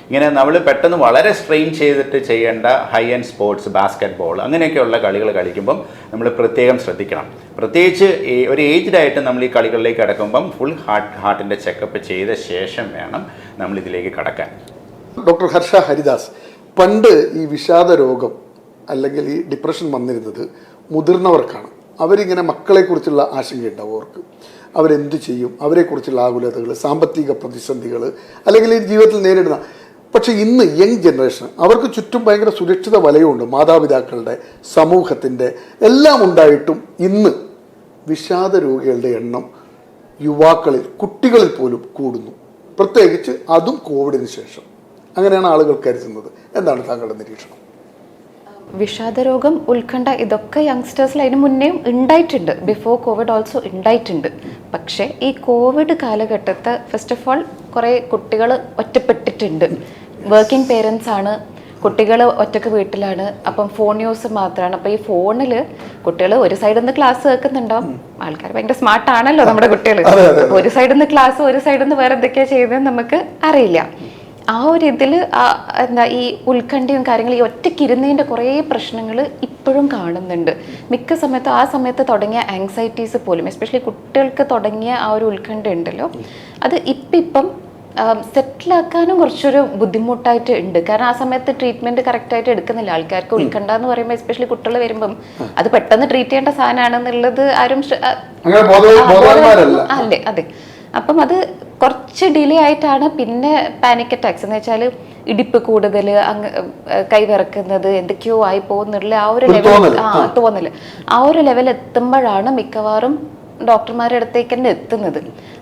ഇങ്ങനെ നമ്മൾ പെട്ടെന്ന് വളരെ സ്ട്രെയിൻ ചെയ്തിട്ട് ചെയ്യേണ്ട high end sports, basket ball അങ്ങനെയൊക്കെയുള്ള കളികൾ കളിക്കുമ്പം നമ്മൾ പ്രത്യേകം ശ്രദ്ധിക്കണം. പ്രത്യേകിച്ച് ഒരു ഏജ്ഡ് ആയിട്ട് നമ്മൾ ഈ കളികളിലേക്ക് കടക്കുമ്പം ഫുൾ ഹാർട്ടിൻ്റെ ചെക്കപ്പ് ചെയ്ത ശേഷം വേണം നമ്മൾ ഇതിലേക്ക് കടക്കാൻ. ഡോക്ടർ ഹർഷ ഹരിദാസ്, പണ്ട് ഈ വിഷാദ രോഗം അല്ലെങ്കിൽ ഈ ഡിപ്രഷൻ വന്നിരുന്നത് മുതിർന്നവർക്കാണ്. അവരിങ്ങനെ മക്കളെക്കുറിച്ചുള്ള ആശങ്കയുണ്ടാവും, അവർക്ക് അവരെന്ത് ചെയ്യും, അവരെക്കുറിച്ചുള്ള ആകുലതകൾ, സാമ്പത്തിക പ്രതിസന്ധികൾ, അല്ലെങ്കിൽ ഈ ജീവിതത്തിൽ നേരിടുന്ന. പക്ഷെ ഇന്ന് യങ് ജനറേഷൻ, അവർക്ക് ചുറ്റും ഭയങ്കര സുരക്ഷിത വലയമുണ്ട്, മാതാപിതാക്കളുടെ, സമൂഹത്തിൻ്റെ എല്ലാം ഉണ്ടായിട്ടും ഇന്ന് വിഷാദ രോഗികളുടെ എണ്ണം യുവാക്കളിൽ, കുട്ടികളിൽ പോലും കൂടുന്നു. പ്രത്യേകിച്ച് അതും കോവിഡിന് ശേഷം. അങ്ങനെയാണ് ആളുകൾ കരുതുന്നത്. എന്താണ് താങ്കളുടെ നിരീക്ഷണം? വിഷാദരോഗം, ഉത്കണ്ഠ, ഇതൊക്കെ യങ്സ്റ്റേഴ്സിൽ അതിന് മുന്നേയും ഉണ്ടായിട്ടുണ്ട്. ബിഫോർ കോവിഡ് ഓൾസോ ഉണ്ടായിട്ടുണ്ട്. പക്ഷേ ഈ കോവിഡ് കാലഘട്ടത്ത് ഫസ്റ്റ് ഓഫ് ഓൾ കുറേ കുട്ടികൾ ഒറ്റപ്പെട്ടിട്ടുണ്ട്. വർക്കിംഗ് പേരൻസ് ആണ്, കുട്ടികൾ ഒറ്റക്ക് വീട്ടിലാണ്, അപ്പം ഫോൺ യൂസ് മാത്രമാണ്. അപ്പം ഈ ഫോണിൽ കുട്ടികൾ ഒരു സൈഡിൽ നിന്ന് ക്ലാസ് കേൾക്കുന്നുണ്ടാവും. ആൾക്കാർ ഭയങ്കര സ്മാർട്ട് ആണല്ലോ നമ്മുടെ കുട്ടികൾ. ഒരു സൈഡിൽ നിന്ന് ക്ലാസ്, ഒരു സൈഡിൽ നിന്ന് വേറെ എന്തൊക്കെയാണ് ചെയ്യുന്നത് നമുക്ക് അറിയില്ല. ആ ഒരു ഇതിൽ എന്താ ഈ ഉത്കണ്ഠയും കാര്യങ്ങളും, ഈ ഒറ്റയ്ക്കിരുന്നതിൻ്റെ കുറേ പ്രശ്നങ്ങൾ ഇപ്പോഴും കാണുന്നുണ്ട്. മിക്ക സമയത്തും ആ സമയത്ത് തുടങ്ങിയ ആങ്സൈറ്റീസ് പോലും, എസ്പെഷ്യലി കുട്ടികൾക്ക് തുടങ്ങിയ ആ ഒരു ഉത്കണ്ഠ ഉണ്ടല്ലോ, അത് ഇപ്പം സെറ്റിലാക്കാനും കുറച്ചൊരു ബുദ്ധിമുട്ടായിട്ട് ഉണ്ട്. കാരണം ആ സമയത്ത് ട്രീറ്റ്മെന്റ് കറക്റ്റായിട്ട് എടുക്കുന്നില്ല ആൾക്കാർക്ക്. ഉത്കണ്ഠ എന്ന് പറയുമ്പോൾ എസ്പെഷ്യലി കുട്ടികൾ വരുമ്പം അത് പെട്ടെന്ന് ട്രീറ്റ് ചെയ്യേണ്ട സാധനമാണെന്നുള്ളത് ആരും അല്ലേ. അതെ, അപ്പം അത് കുറച്ച് ഡിലേ ആയിട്ടാണ് പിന്നെ പാനിക് അറ്റാക്സ് എന്ന് വെച്ചാൽ ഇടിപ്പ് കൂടുതൽ, കൈ വിറക്കുന്നത്, എന്തൊക്കെയോ ആയി പോകുന്നുള്ള ആ ഒരു ലെവൽ, തോന്നല് ആ ഒരു ലെവൽ എത്തുമ്പോഴാണ് മിക്കവാറും ഡോക്ടർമാരുടെ അടുത്തേക്ക് തന്നെ എത്തുന്നത്.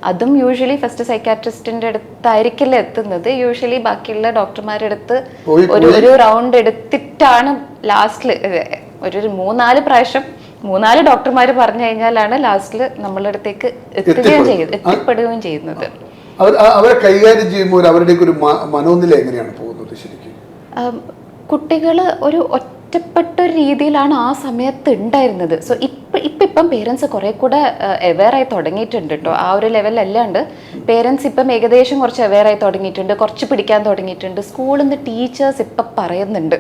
അതും യൂഷ്വലി ഫസ്റ്റ് സൈക്കാട്രിസ്റ്റിന്റെ അടുത്തായിരിക്കില്ല എത്തുന്നത്. യൂഷ്വലി ബാക്കിയുള്ള ഡോക്ടർമാരുടെ അടുത്ത് ഒരു റൗണ്ട് എടുത്തിട്ടാണ് ലാസ്റ്റിൽ ഒരു 3-4 പ്രാവശ്യം 3-4 ഡോക്ടർമാർ പറഞ്ഞു കഴിഞ്ഞാലാണ് ലാസ്റ്റിൽ നമ്മളുടെ അടുത്തേക്ക് എത്തിപ്പെടുകയും ചെയ്യുന്നത്. അവരെ കൈകാര്യം ചെയ്യുമ്പോൾ അവരുടെ ഒരു മനോനില എങ്ങനെയാണ് പോകുന്നത് ശരിക്കും? കുട്ടികൾ ഒരു ഒറ്റപ്പെട്ട ഒരു രീതിയിലാണ് ആ സമയത്ത് ഉണ്ടായിരുന്നത്. സോ ഇപ്പം പേരൻസ് കുറെ കൂടെ അവെയർ ആയി തുടങ്ങിയിട്ടുണ്ട് കേട്ടോ. ആ ഒരു ലെവലല്ലാണ്ട് പേരൻസ് ഇപ്പം ഏകദേശം കുറച്ച് അവെയർ ആയി തുടങ്ങിയിട്ടുണ്ട്, കുറച്ച് പിടിക്കാൻ തുടങ്ങിയിട്ടുണ്ട്. സ്കൂളിൽ നിന്ന് ടീച്ചേഴ്സ് ഇപ്പം പറയുന്നുണ്ട്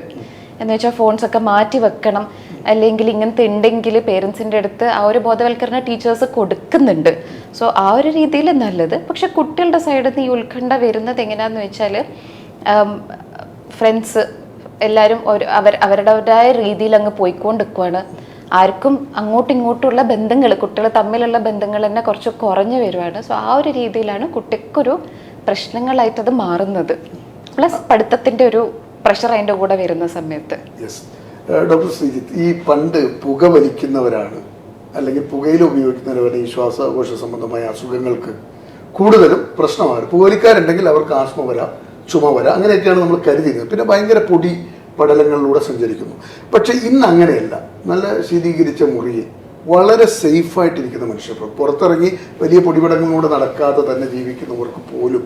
എന്ന് വെച്ചാൽ ഫോൺസ് ഒക്കെ മാറ്റി വെക്കണം, അല്ലെങ്കിൽ ഇങ്ങനത്തെ ഉണ്ടെങ്കിൽ പേരൻസിൻ്റെ അടുത്ത് ആ ഒരു ബോധവൽക്കരണ ടീച്ചേഴ്സ് കൊടുക്കുന്നുണ്ട്. സോ ആ ഒരു രീതിയിൽ നല്ലത്. പക്ഷെ കുട്ടികളുടെ സൈഡിൽ നിന്ന് ഈ ഉത്കണ്ഠ വരുന്നത് എങ്ങനെയാന്ന് വെച്ചാൽ ഫ്രണ്ട്സ് എല്ലാവരും അവരുടേതായ രീതിയിൽ അങ്ങ് പോയിക്കൊണ്ടിരിക്കുവാണ്. ആർക്കും അങ്ങോട്ടും ഇങ്ങോട്ടുള്ള ബന്ധങ്ങൾ, കുട്ടികൾ തമ്മിലുള്ള ബന്ധങ്ങൾ തന്നെ കുറച്ച് കുറഞ്ഞു വരുവാണ്. സോ ആ ഒരു രീതിയിലാണ് കുട്ടിക്കൊരു പ്രശ്നങ്ങളായിട്ട് അത് മാറുന്നത്. പ്ലസ് പഠിത്തത്തിൻ്റെ ഒരു പ്രഷർ അതിൻ്റെ കൂടെ വരുന്ന സമയത്ത്. ഡോക്ടർ ശ്രീജിത്ത്, ഈ പണ്ട് പുകവലിക്കുന്നവരാണ് അല്ലെങ്കിൽ പുകയില ഉപയോഗിക്കുന്നവരാണ് ഈ ശ്വാസകോശ സംബന്ധമായ അസുഖങ്ങൾക്ക് കൂടുതലും പ്രശ്നമാണ്. പുകവലിക്കാരുണ്ടെങ്കിൽ അവർക്ക് ആസ്മ വരാം, ചുമ വരാം, അങ്ങനെയൊക്കെയാണ് നമ്മൾ കരുതിയിരുന്നത്. പിന്നെ ഭയങ്കര പൊടി പടലങ്ങളിലൂടെ സഞ്ചരിക്കുന്നു. പക്ഷെ ഇന്ന് അങ്ങനെയല്ല. നല്ല ശീതീകരിച്ച മുറിയിൽ വളരെ സേഫായിട്ടിരിക്കുന്ന മനുഷ്യർ, പുറത്തിറങ്ങി വലിയ പൊടിപടങ്ങളിലൂടെ നടക്കാതെ തന്നെ ജീവിക്കുന്നവർക്ക് പോലും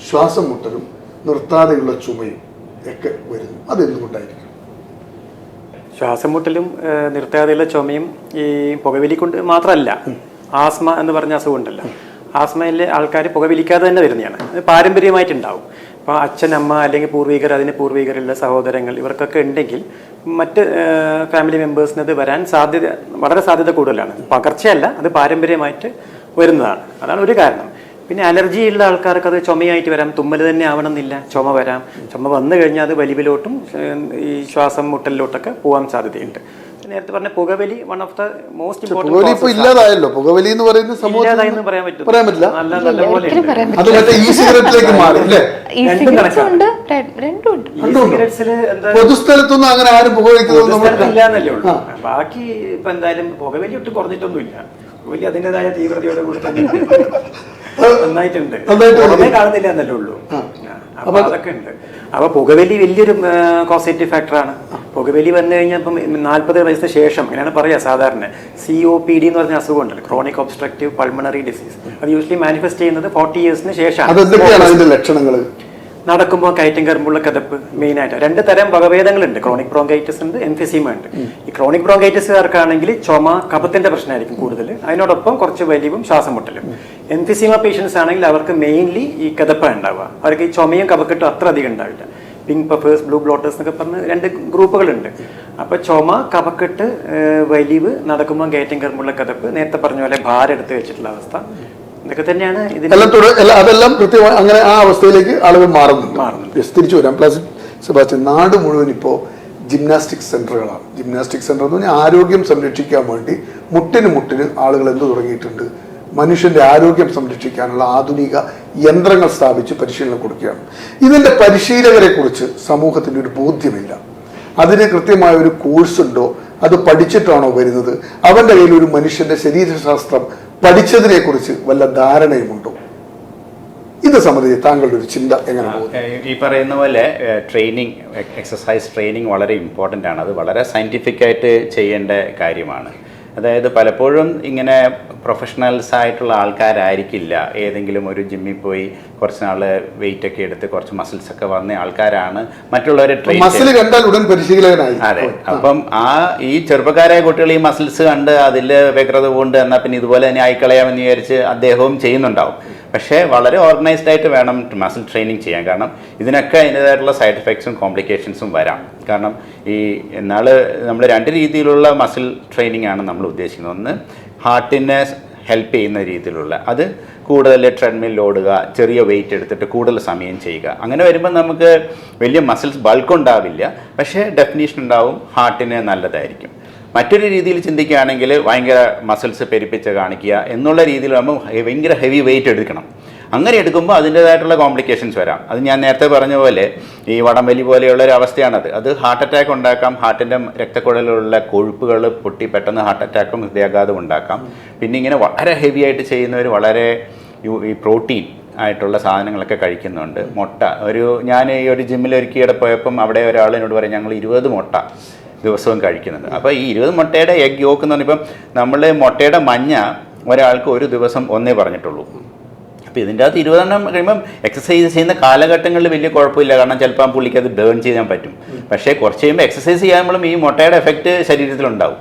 ശ്വാസം മുട്ടലും നിർത്താതെയുള്ള ചുമയും ഒക്കെ വരുന്നു. അതെന്തുകൊണ്ടായിരിക്കും? ശ്വാസം മുട്ടലും നിർത്താതെയുള്ള ചുമയും ഈ പുകവലി കൊണ്ട് മാത്രമല്ല, ആസ്മ എന്ന് പറഞ്ഞ അസുഖം ഉണ്ടല്ലോ, ആസ്മയിലെ ആൾക്കാർ പുകവലിക്കാതെ തന്നെ വരുന്നതാണ്. അത് പാരമ്പര്യമായിട്ടുണ്ടാവും. ഇപ്പോൾ അച്ഛൻ, അമ്മ അല്ലെങ്കിൽ പൂർവികർ, അതിന് പൂർവികരുള്ള സഹോദരങ്ങൾ ഇവർക്കൊക്കെ ഉണ്ടെങ്കിൽ മറ്റ് ഫാമിലി മെമ്പേഴ്സിന് അത് വരാൻ വളരെ സാധ്യത കൂടുതലാണ്. പകർച്ചയല്ല, അത് പാരമ്പര്യമായിട്ട് വരുന്നതാണ്. അതാണ് ഒരു കാരണം. പിന്നെ അലർജി ഉള്ള ആൾക്കാർക്ക് അത് ചുമയായിട്ട് വരാം. തുമ്മൽ തന്നെ ആവണമെന്നില്ല, ചുമ വരാം. ചുമ വന്നു കഴിഞ്ഞാൽ അത് വലിവിലോട്ടും ഈ ശ്വാസം മുട്ടലിലോട്ടൊക്കെ പോകാൻ സാധ്യതയുണ്ട്. നേരത്തെ പറഞ്ഞ പുകവലി one of the most important. ഇല്ലാതായല്ലോ പുകവലി എന്ന് പറയുന്ന സംഭവം. ഇല്ലാതായെന്ന് പറയാൻ പറ്റില്ല. നല്ലപോലെ പൊതുസ്ഥലത്തൊന്നും അങ്ങനെ ആരും പുകവലിക്കുന്നല്ലേ ഉള്ളൂ. ബാക്കി ഇപ്പൊ എന്തായാലും പുകവലി ഒട്ടും കുറഞ്ഞിട്ടൊന്നുമില്ല. പുകവലി അതിൻ്റെതായ തീവ്രതയോടെ കൂടി തന്നെ നന്നായിട്ടുണ്ട്. കാണുന്നില്ല എന്നല്ലേ ഉള്ളൂ. അപ്പൊ അതൊക്കെ ഉണ്ട്. അപ്പൊ പുകവലി വലിയൊരു കോസേറ്റീവ് ഫാക്ടറാണ്. പുകവലി വന്നു കഴിഞ്ഞാൽ ഇപ്പം 40 വയസ്സിന് ശേഷം അങ്ങനെയാണ് പറയാ സാധാരണ. COPD എന്ന് പറഞ്ഞ അസുഖം ഉണ്ടല്ലോ, ക്രോണിക് ഒബ്സ്ട്രക്റ്റീവ് പൾമണറി ഡിസീസ്. അത് യൂഷ്വലി മാനിഫെസ്റ്റ് ചെയ്യുന്നത് 40 ഇയേഴ്സിന് ശേഷമാണ്. ലക്ഷണങ്ങൾ നടക്കുമ്പോൾ കയറ്റം കയറുമ്പോഴുള്ള കിതപ്പ് മെയിനായിട്ട്. 2 തരം വകഭേദങ്ങളുണ്ട്. ക്രോണിക് ബ്രോങ്കൈറ്റിസ് ഉണ്ട്, എംഫിസീമ ഉണ്ട്. ഈ ക്രോണിക് ബ്രോങ്കൈറ്റിസുകാർക്കാണെങ്കിൽ ചുമ, കഫത്തിന്റെ പ്രശ്നമായിരിക്കും കൂടുതൽ. അതിനോടൊപ്പം കുറച്ച് വലിവും ശ്വാസം മുട്ടലും. എംഫിസീമ പേഷ്യൻസ് ആണെങ്കിൽ അവർക്ക് മെയിൻലി ഈ കിതപ്പാണ് ഉണ്ടാവുക. അവർക്ക് ഈ ചുമയും കഫക്കെട്ടും അത്ര അധികം ഉണ്ടാവില്ല. പിങ്ക് പഫേഴ്സ്, ബ്ലൂ ബ്ലോട്ടേഴ്സ് എന്നൊക്കെ പറഞ്ഞ് 2 ഗ്രൂപ്പുകളുണ്ട്. അപ്പൊ ചുമ, കഫക്കെട്ട്, വലിവ്, നടക്കുമ്പോൾ കയറ്റം കയറുമ്പോഴുള്ള കിതപ്പ്, നേരത്തെ പറഞ്ഞ പോലെ ഭാരം എടുത്ത് വെച്ചിട്ടുള്ള അവസ്ഥ, ഇതൊക്കെ തന്നെയാണ് അതെല്ലാം കൃത്യമായി അങ്ങനെ ആ അവസ്ഥയിലേക്ക് ആളുകൾ മാറുന്നുണ്ട്. തിരിച്ചു വരാം. പ്ലസ് സെബാസ്റ്റ്യൻ, നാട് മുഴുവൻ ഇപ്പോൾ ജിംനാസ്റ്റിക് സെന്ററുകളാണ്. ജിംനാസ്റ്റിക് സെന്റർ എന്ന് പറഞ്ഞാൽ ആരോഗ്യം സംരക്ഷിക്കാൻ വേണ്ടി മുട്ടിന് ആളുകൾ എന്ത് തുടങ്ങിയിട്ടുണ്ട്? മനുഷ്യന്റെ ആരോഗ്യം സംരക്ഷിക്കാനുള്ള ആധുനിക യന്ത്രങ്ങൾ സ്ഥാപിച്ച് പരിശീലനം കൊടുക്കുകയാണ്. ഇതിന്റെ പരിശീലകരെ കുറിച്ച് സമൂഹത്തിന് ഒരു ബോധ്യമില്ല. അതിന് കൃത്യമായ ഒരു കോഴ്സ് ഉണ്ടോ? അത് പഠിച്ചിട്ടാണോ വരുന്നത്? അവന്റെ കയ്യിൽ ഒരു മനുഷ്യന്റെ ശരീരശാസ്ത്രം പഠിച്ചതിനെ കുറിച്ച് വല്ല ധാരണയുമുണ്ടോ? ഇത് സംബന്ധിച്ച് താങ്കളുടെ ഒരു ചിന്ത എങ്ങനെ പോകുന്നു? ഈ പറയുന്ന പോലെ ട്രെയിനിങ്, എക്സസൈസ് ട്രെയിനിങ് വളരെ ഇമ്പോർട്ടൻ്റ് ആണ്. അത് വളരെ സയൻറ്റിഫിക് ആയിട്ട് ചെയ്യേണ്ട കാര്യമാണ്. അതായത് പലപ്പോഴും ഇങ്ങനെ പ്രൊഫഷണൽസ് ആയിട്ടുള്ള ആൾക്കാരായിരിക്കില്ല, ഏതെങ്കിലും ഒരു ജിമ്മിൽ പോയി കുറച്ച് നാൾ വെയിറ്റ് ഒക്കെ എടുത്ത് കുറച്ച് മസിൽസ് ഒക്കെ വന്ന ആൾക്കാരാണ് മറ്റുള്ളവരെ ട്രെയിൻ മസിൽ കണ്ടാൽ ഉടൻ പരിശീലകനായി. അതെ, അപ്പം ഈ ചെറുപ്പക്കാരായ കുട്ടികൾ ഈ മസിൽസ് കണ്ട് അതിൽ വ്യഗ്രത കൊണ്ട് എന്നാൽ പിന്നെ ഇതുപോലെ തന്നെ ആയിക്കളയാമെന്ന് വിചാരിച്ച് അദ്ദേഹവും ചെയ്യുന്നുണ്ടാവും. പക്ഷേ വളരെ ഓർഗനൈസ്ഡ് ആയിട്ട് വേണം മസിൽ ട്രെയിനിങ് ചെയ്യാൻ. കാരണം ഇതിനൊക്കെ അതിൻ്റേതായിട്ടുള്ള സൈഡ് എഫക്ട്സും കോംപ്ലിക്കേഷൻസും വരാം. കാരണം ഈ എന്നാൽ നമ്മൾ 2 രീതിയിലുള്ള മസിൽ ട്രെയിനിങ് ആണ് നമ്മൾ ഉദ്ദേശിക്കുന്നത്. ഒന്ന് ഹാർട്ടിനെ ഹെൽപ്പ് ചെയ്യുന്ന രീതിയിലുള്ള, അത് കൂടുതൽ ട്രെഡ്മിൽ ഓടുക, ചെറിയ വെയിറ്റ് എടുത്തിട്ട് കൂടുതൽ സമയം ചെയ്യുക. അങ്ങനെ വരുമ്പോൾ നമുക്ക് വലിയ മസിൽസ് ബൾക്ക് ഉണ്ടാവില്ല, പക്ഷേ ഡെഫിനീഷൻ ഉണ്ടാവും, ഹാർട്ടിന് നല്ലതായിരിക്കും. മറ്റൊരു രീതിയിൽ ചിന്തിക്കുകയാണെങ്കിൽ ഭയങ്കര മസിൽസ് പെരുപ്പിച്ച് കാണിക്കുക എന്നുള്ള രീതിയിൽ ആകുമ്പോൾ ഭയങ്കര ഹെവി വെയിറ്റ് എടുക്കണം. അങ്ങനെ എടുക്കുമ്പോൾ അതിൻ്റേതായിട്ടുള്ള കോംപ്ലിക്കേഷൻസ് വരാം. അത് ഞാൻ നേരത്തെ പറഞ്ഞ പോലെ ഈ വടംവലി പോലെയുള്ള ഒരു അവസ്ഥയാണത്. അത് ഹാർട്ട് അറ്റാക്ക് ഉണ്ടാക്കാം, ഹാർട്ടിൻ്റെ രക്തക്കുഴലിലുള്ള കൊഴുപ്പുകൾ പൊട്ടി പെട്ടെന്ന് ഹാർട്ട് അറ്റാക്കും ഹൃദയാഘാതവും ഉണ്ടാക്കാം. പിന്നെ ഇങ്ങനെ വളരെ ഹെവി ആയിട്ട് ചെയ്യുന്നവർ വളരെ ഈ പ്രോട്ടീൻ ആയിട്ടുള്ള സാധനങ്ങളൊക്കെ കഴിക്കുന്നുണ്ട്. മുട്ട, ഞാൻ ഈ ഒരു ജിമ്മിൽ ഒരുക്കിയുടെ പോയപ്പം അവിടെ ഒരാൾ എന്നോട് പറയും, ഞങ്ങൾ 20 മുട്ട ദിവസവും കഴിക്കുന്നുണ്ട്. അപ്പോൾ ഈ 20 മുട്ടയുടെ എഗ് യോക്ക് എന്ന് പറഞ്ഞപ്പോൾ നമ്മൾ മുട്ടയുടെ മഞ്ഞ ഒരാൾക്ക് ഒരു ദിവസം ഒന്നേ പറഞ്ഞിട്ടുള്ളൂ. അപ്പോൾ ഇതിൻ്റെ അകത്ത് 20 എണ്ണം കഴിയുമ്പം എക്സസൈസ് ചെയ്യുന്ന കാലഘട്ടങ്ങളിൽ വലിയ കുഴപ്പമില്ല, കാരണം ചിലപ്പോൾ പുള്ളിക്ക് അത് ബേൺ ചെയ്യാൻ പറ്റും. പക്ഷേ കുറച്ച് കഴിയുമ്പോൾ എക്സസൈസ് ചെയ്യുമ്പോഴും ഈ മുട്ടയുടെ എഫക്റ്റ് ശരീരത്തിലുണ്ടാവും.